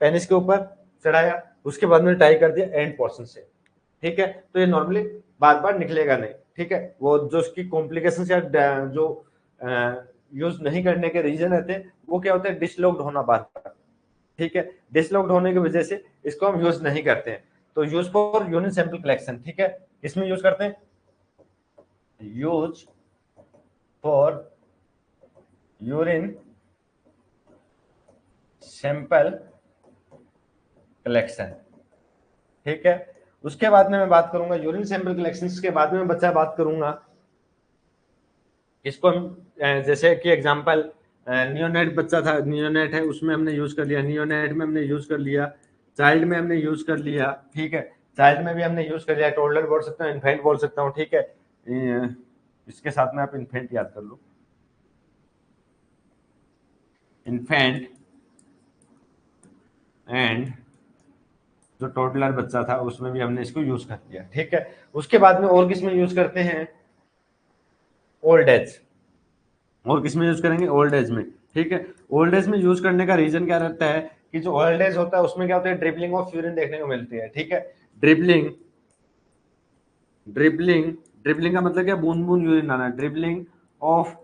A: पेनिस के ऊपर चढ़ाया, उसके बाद में टाई कर दिया एंड पोर्शन से, ठीक है। तो ये नॉर्मली बार बार निकलेगा नहीं, ठीक है। वो जो उसकी कॉम्प्लिकेशन या जो यूज नहीं करने के रीजन रहते हैं वो क्या होता है, डिसलॉक्ड होना बार बार, ठीक है। डिसलॉक्ड होने की वजह से इसको हम यूज नहीं करते हैं। तो use for urine sample collection, ठीक है, इसमें यूज करते हैं, use for urine sample collection, ठीक है। उसके बाद में मैं बात करूंगा यूरिन सैंपल कलेक्शन के बाद में बच्चा बात करूंगा इसको हम जैसे कि एग्जांपल नियोनेट बच्चा था, नियोनेट है उसमें हमने यूज कर लिया, नियोनेट में हमने यूज कर लिया, चाइल्ड में हमने यूज कर लिया, ठीक है, चाइल्ड में भी हमने यूज कर लिया, टोडलर बोल सकता हूँ, इन्फेंट बोल सकता हूँ, ठीक है। इसके साथ में आप इन्फेंट याद कर लो, इन्फेंट एंड जो टोडलर बच्चा था उसमें भी हमने इसको यूज कर लिया, ठीक है। उसके बाद में और किसमें यूज करते हैं, ओल्ड एज, और किसमें यूज करेंगे, ओल्ड एज में, ठीक है। ओल्ड एज में यूज करने का रीजन क्या रहता है कि जो ओल्ड एज होता है उसमें क्या होता है, ड्रिबलिंग ऑफ यूरिन देखने को मिलती है, ठीक है, ड्रिबलिंग, ड्रिबलिंग ड्रिबलिंग का मतलब क्या, बूंद बूंद यूरिन आना, ड्रिबलिंग ऑफ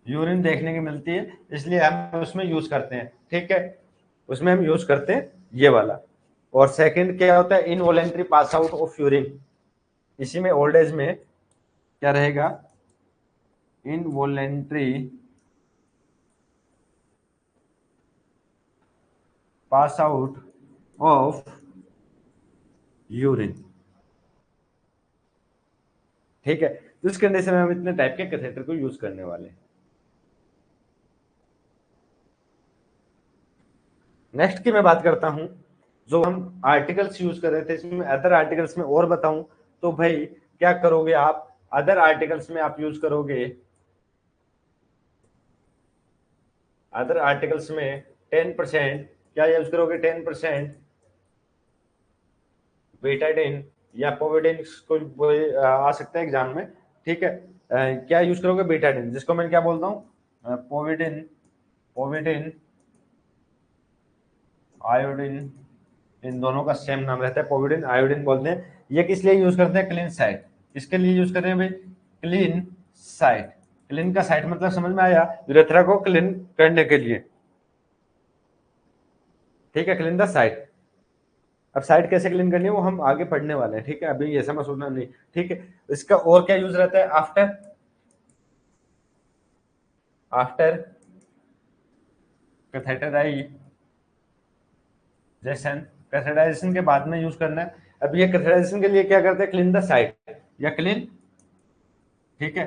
A: यूरिन देखने की मिलती है, इसलिए हम उसमें यूज करते हैं, ठीक है, उसमें हम यूज करते हैं ये वाला। और सेकंड क्या होता है, involuntary pass out of urine, इसी में ओल्ड एज में क्या रहेगा, involuntary pass out of urine, ठीक है। तो इस कंडीशन में हम इतने टाइप के कैथेटर को यूज करने वाले हैं। नेक्स्ट की मैं बात करता हूं, जो हम आर्टिकल्स यूज कर रहे थे, इसमें अदर आर्टिकल्स में और बताऊं तो भाई क्या करोगे आप, अदर आर्टिकल्स में आप यूज करोगे, अदर आर्टिकल्स में 10% क्या यूज करोगे, 10% बेटाडीन या पोविडिन, कोई आ सकता है एग्जाम में, ठीक है। क्या यूज करोगे, बेटाडीन, जिसको मैं क्या बोलता हूँ, पोविडिन, पोविडिन आयोडीन, इन दोनों का सेम नाम रहता है, पोविडिन आयोडीन बोलते हैं। ये किस लिए यूज करते हैं, क्लीन साइट, किसके लिए यूज कर रहे हैं भाई, क्लीन साइट, क्लीन का साइट मतलब समझ में आया, यूरेथ्रा को क्लीन करने के लिए, ठीक है, क्लीन द साइट। अब साइट कैसे क्लीन करनी है वो हम आगे पढ़ने वाले हैं, ठीक है, अभी ये समझ सोचना नहीं, ठीक है। इसका और क्या यूज रहता है, आफ्टर, आफ्टर कैथेटराइजेशन, कैथेटराइजेशन के बाद में यूज करना है। अब ये कैथेटराइजेशन के लिए क्या करते हैं, क्लीन द साइट या क्लीन, ठीक है,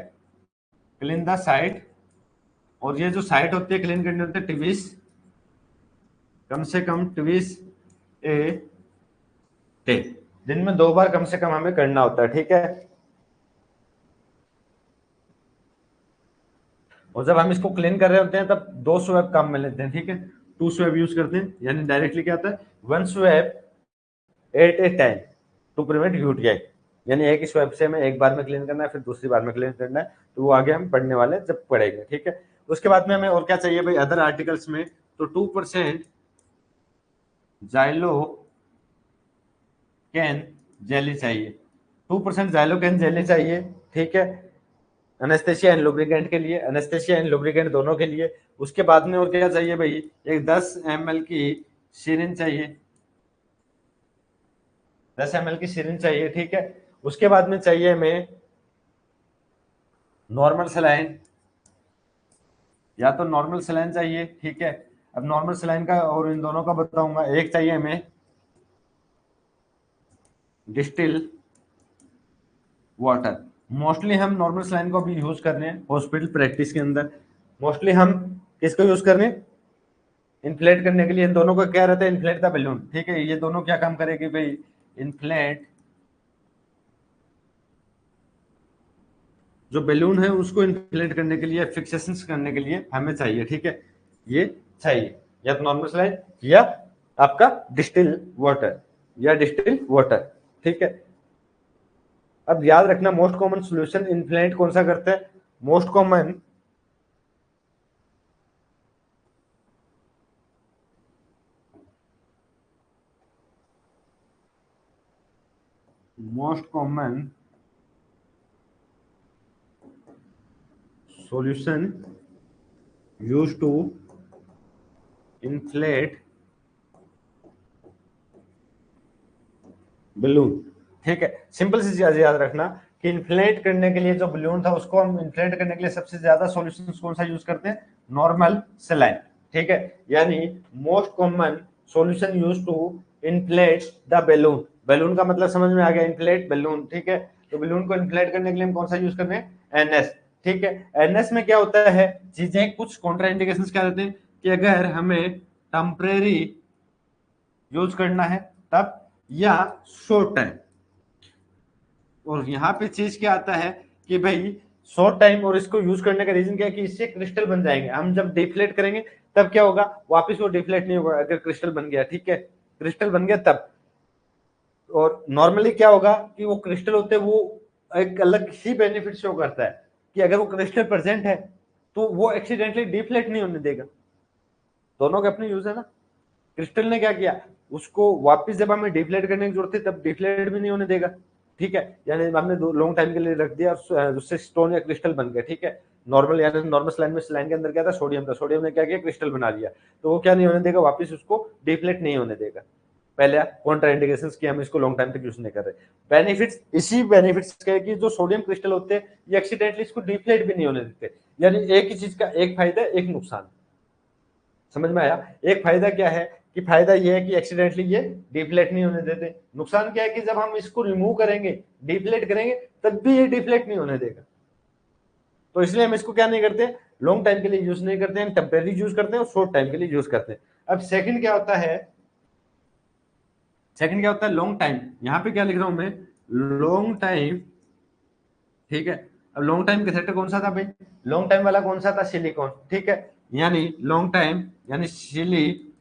A: क्लीन द साइट। और ये जो साइट होती है क्लीन करनी होती है, ट्विस, कम से कम ट्विस ए डे, दिन में 2 बार कम से कम हमें करना होता है, ठीक है। और जब हम इसको क्लीन कर रहे होते हैं तब 2 स्वैप काम में लेते हैं, ठीक है, 2 स्वैप यूज करते हैं, यानी डायरेक्टली क्या आता है, 1 swab at a time to prevent UTI, यानी एक ही स्वैप से हमें एक बार में क्लीन करना है, फिर दूसरी बार में क्लीन करना है, तो वो आगे हम पढ़ने वाले हैं जब पढ़ेंगे, ठीक है। उसके बाद में हमें और क्या चाहिए भाई, अदर आर्टिकल्स में तो 2% जाइलो कैन जेली चाहिए, 2% जाइलो कैन जेली चाहिए, ठीक है, एनेस्थेसिया एंड लुब्रिकेंट के लिए, एनेस्थेसिया एंड लुब्रिकेंट दोनों के लिए। उसके बाद में और क्या चाहिए भाई, एक 10 ml की सिरिंज चाहिए, 10 ml की सिरिंज चाहिए, ठीक है। उसके बाद में चाहिए हमें नॉर्मल सलाइन, या तो नॉर्मल सलाइन चाहिए, ठीक है। अब नॉर्मल सलाइन का और इन दोनों का बताऊंगा, एक चाहिए हमें डिस्टिल वाटर। मोस्टली हम नॉर्मल सलाइन को भी यूज कर रहे हैं हॉस्पिटल प्रैक्टिस के अंदर, मोस्टली हम किसको यूज कर रहे हैं, इन्फ्लेट करने के लिए। इन दोनों का क्या रहता है, इन्फ्लेट द बैलून, ठीक है, ये दोनों क्या काम करेगी भाई, इन्फ्लेट, जो बैलून है उसको इन्फ्लेट करने के लिए, फिक्सेशन करने के लिए हमें चाहिए, ठीक है, ये चाहिए, या तो नॉर्मल सलाइन या आपका डिस्टिल वाटर, या डिस्टिल वाटर, ठीक है। अब याद रखना, मोस्ट कॉमन सोल्यूशन इन्फ्लेट कौन सा करता है, most common most common solution used to inflate balloon, ठीक है। सिंपल सी चीज याद रखना कि इन्फ्लेट करने के लिए जो बलून था उसको हम इन्फ्लेट करने के लिए सबसे ज्यादा सॉल्यूशन कौन सा यूज करते हैं, नॉर्मल सलाइन, ठीक है, यानी most common solution use to inflate the balloon, balloon का मतलब समझ में आ गया, इन्फ्लेट बैलून, ठीक है। तो बैलून को इन्फ्लेट करने के लिए हम कौन सा यूज कर रहे हैं, एनएस, ठीक है। एनएस में क्या होता है, चीजें कुछ कॉन्ट्रा इंडिकेशन क्या रहते हैं, कि अगर हमें टेम्परेरी यूज करना है तब, या शॉर्ट टाइम। और यहाँ पे चीज क्या आता है कि भाई शॉर्ट टाइम, और इसको यूज करने का रीजन क्या है कि इससे क्रिस्टल बन जाएंगे, हम जब डिफ्लेट करेंगे तब क्या होगा, वापस वो डिफ्लेट नहीं होगा, अगर क्रिस्टल बन गया, ठीक है, क्रिस्टल बन गया तब। और नॉर्मली क्या होगा कि वो क्रिस्टल होते हैं, वो एक अलग ही बेनिफिट शो करता है कि अगर वो क्रिस्टल प्रेजेंट है तो वो एक्सीडेंटली डिफ्लेट नहीं होने देगा, दोनों के अपने यूज है ना। क्रिस्टल ने क्या किया, उसको वापस जब हमें डिफ्लेट करने की जरूरत है तब डिफ्लेट भी नहीं होने देगा, ठीक है, यानी हमने लॉन्ग टाइम के लिए रख दिया और उससे स्टोन या क्रिस्टल बन गया, ठीक है। नॉर्मल यानी नॉर्मल स्लाइन में, स्लाइन के अंदर क्या था, सोडियम था, सोडियम ने क्या किया, क्रिस्टल बना लिया, तो वो क्या नहीं होने देगा, वापस उसको डिफ्लेक्ट नहीं होने देगा। पहले कॉन्ट्राइंडिकेशन की हम इसको लॉन्ग टाइम तक यूज नहीं कर रहे। बेनिफिट्स, इसी बेनिफिट्स के कि जो सोडियम क्रिस्टल होते हैं ये एक्सीडेंटली इसको डिफ्लेट भी नहीं होने देते, यानी एक ही चीज का एक फायदा एक नुकसान। समझ में आया? एक फायदा क्या है कि फायदा ये है कि एक्सीडेंटली ये डिफ्लेक्ट नहीं होने देते। नुकसान क्या है कि जब हम इसको रिमूव करेंगे, डिफ्लेक्ट करेंगे, तब भी ये डिफ्लेक्ट नहीं होने देगा। तो इसलिए हम इसको क्या नहीं करते, लॉन्ग टाइम के लिए यूज नहीं करते हैं, टेम्परेरी यूज करते हैं और शॉर्ट टाइम के लिए यूज करते हैं। अब सेकंड क्या होता है, सेकंड क्या होता है, लॉन्ग टाइम। यहां पे क्या लिख रहा हूं मैं, लॉन्ग टाइम, ठीक है। अब लॉन्ग टाइम कैसेटर कौन सा था भाई, लॉन्ग टाइम वाला कौन सा था, सिलिकॉन, ठीक है। यानी लॉन्ग टाइम यानी सिलिकॉन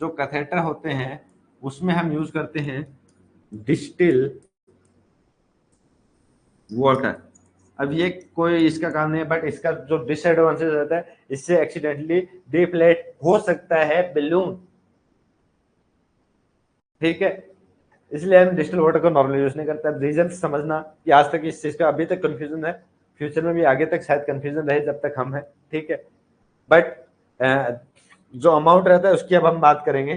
A: जो कैथेटर होते हैं उसमें हम यूज करते हैं डिस्टिल वाटर। अब ये कोई इसका काम नहीं है, बट इसका जो डिसएडवांटेज रहता है, इससे एक्सीडेंटली डिफ्लेट हो सकता है बलून, ठीक है। इसलिए हम डिस्टिल वाटर को नॉर्मली यूज नहीं करते। अब रीजन समझना कि आज तक इस चीज का अभी तक कंफ्यूजन है, फ्यूचर में भी आगे तक शायद कंफ्यूजन रहे जब तक हम हैं, ठीक है। बट जो अमाउंट रहता है उसकी अब हम बात करेंगे।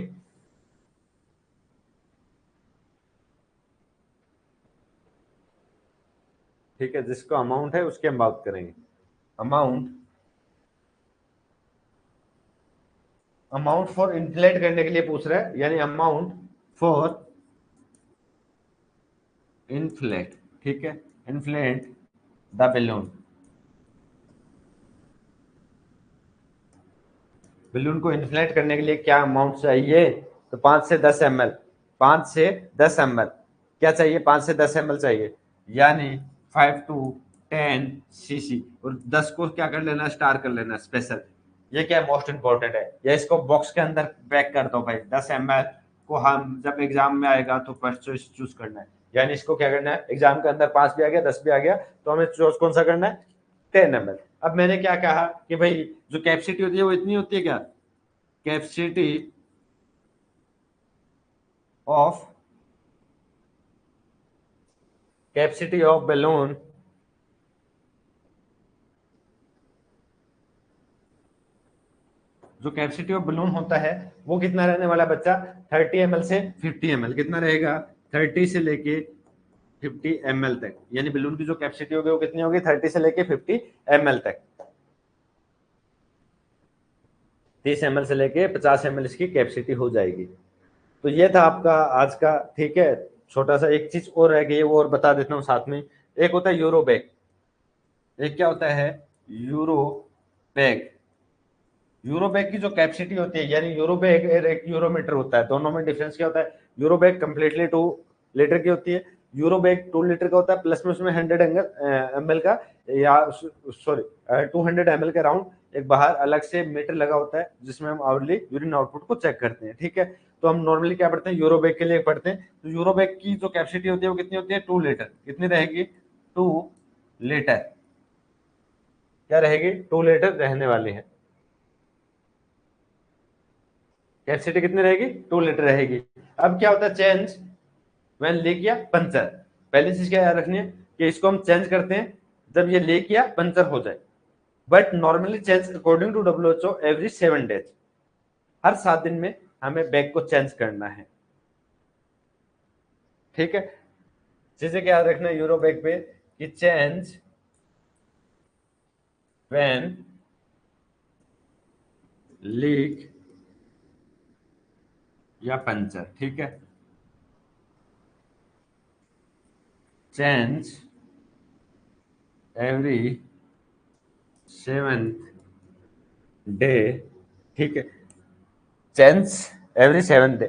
A: ठीक है, जिसको अमाउंट है उसकी हम बात करेंगे। अमाउंट, अमाउंट फॉर इन्फ्लेट करने के लिए पूछ रहा है, यानी अमाउंट फॉर इन्फ्लेट, ठीक है, इन्फ्लेट द बेलून। बेलून को इन्फ्लेट करने के लिए क्या अमाउंट चाहिए, तो 5 से 10 ml, 5 से 10 ml क्या चाहिए, 5 से 10 ml चाहिए, यानी 5 to 10 cc। और 10 को क्या कर लेना, स्टार कर लेना स्पेशल। ये क्या मोस्ट इंपॉर्टेंट है, या इसको बॉक्स के अंदर पैक कर दो भाई। 10 ml को हम जब एग्जाम में आएगा तो फर्स्ट चॉइस चूज करना है, यानी इसको क्या करना है, एग्जाम के अंदर 5 भी आ गया 10 भी आ गया तो हमें चॉइस कौन सा करना है, 10 ml। अब मैंने क्या कहा कि भाई जो कैपेसिटी होती है वो इतनी होती है क्या, capacity of, capacity of balloon जो कैपेसिटी ऑफ बलून होता है वो कितना रहने वाला बच्चा, 30 ml से 50 ml। कितना रहेगा, 30 से लेके 50 ml तक, यानी बलून की जो कैपेसिटी होगी वो कितनी होगी, 30 से लेके 50 ml तक। 30 ml से लेके 50 ml इसकी कैपेसिटी हो जाएगी। तो ये था आपका आज का, ठीक है। छोटा सा एक चीज और रह गई है, वो और बता देता हूँ साथ में। एक होता है यूरो बैग, एक क्या होता है, यूरो बैग। यूरो बैग की जो कैपेसिटी होती है, यानी यूरो बैग एक यूरोमीटर होता है, दोनों में डिफरेंस क्या होता है, यूरो बैग कंप्लीटली 2 लीटर की होती है, यूरो बैग 2 लीटर का होता है, प्लस में उसमें 100 ml का, या सॉरी 200 ml के राउंड एक बाहर अलग से मीटर लगा होता है जिसमें हम आवरली यूरिन आउटपुट को चेक करते हैं, ठीक है। तो हम नॉर्मली क्या पढ़ते हैं, यूरो बैग के लिए पढ़ते हैं। तो यूरो बैग की जो कैपेसिटी होती है वो कितनी होती है, 2 लीटर। कितनी रहेगी, 2 लीटर, क्या रहेगी, 2 लीटर रहने वाली है। कैपेसिटी कितनी रहेगी, 2 लीटर रहेगी। अब क्या होता है, चेंज व्हेन लीक या पंचर। पहली चीज क्या याद रखनी है कि इसको हम चेंज करते हैं जब ये लीक या पंचर हो जाए, but normally change according to WHO every 7 days. हर 7 दिन में हमें बैग को चेंज करना है, ठीक है। चीजें क्या याद रखना है यूरो बैग पे, कि चेंज व्हेन लीक या पंचर, ठीक है। चेंज एवरी 7th डे, ठीक है। चेंज एवरी 7th डे,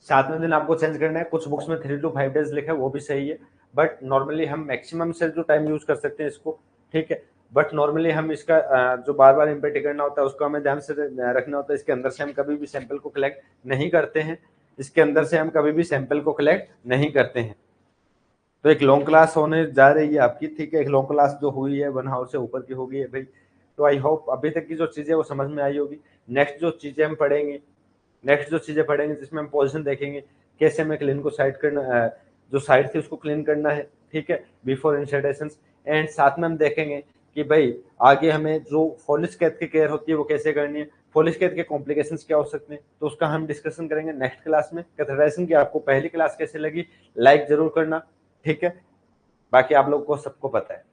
A: 7वें दिन आपको चेंज करना है। कुछ बुक्स में 3 to 5 डेज लिखा है, वो भी सही है, बट नॉर्मली हम मैक्सिमम से जो टाइम यूज कर सकते हैं इसको, ठीक है। बट नॉर्मली हम इसका जो बार बार इम्पेटी करना होता है उसको हमें ध्यान से रखना होता है। इसके अंदर से हम कभी भी सैंपल को कलेक्ट नहीं करते हैं, इसके अंदर से हम कभी भी सैंपल को कलेक्ट नहीं करते हैं। तो एक लॉन्ग क्लास होने जा रही है आपकी, ठीक है। एक लॉन्ग क्लास जो हुई है 1 आवर से ऊपर की हो गई है भाई। तो आई होप अभी तक की जो चीजें वो समझ में आई होगी। नेक्स्ट जो चीजें हम पढ़ेंगे, नेक्स्ट जो चीजें पढ़ेंगे जिसमें हम पोजीशन देखेंगे, कैसे हमें क्लीन को साइड करना, जो साइड थी उसको क्लीन करना है, ठीक है, बिफोर इंसर्टेशन। एंड साथ में हम देखेंगे कि भाई आगे हमें जो फॉलिक कैथ की केयर होती है वो कैसे करनी है, फॉलिक कैथ के कॉम्प्लिकेशंस क्या हो सकते हैं, तो उसका हम डिस्कशन करेंगे नेक्स्ट क्लास में। कैथेटराइजेशन की आपको पहली क्लास कैसे लगी, लाइक जरूर करना, ठीक है, बाकी आप लोग को सबको पता है।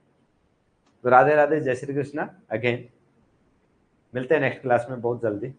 A: तो राधे राधे, जय श्री कृष्णा अगेन, मिलते हैं नेक्स्ट क्लास में बहुत जल्दी।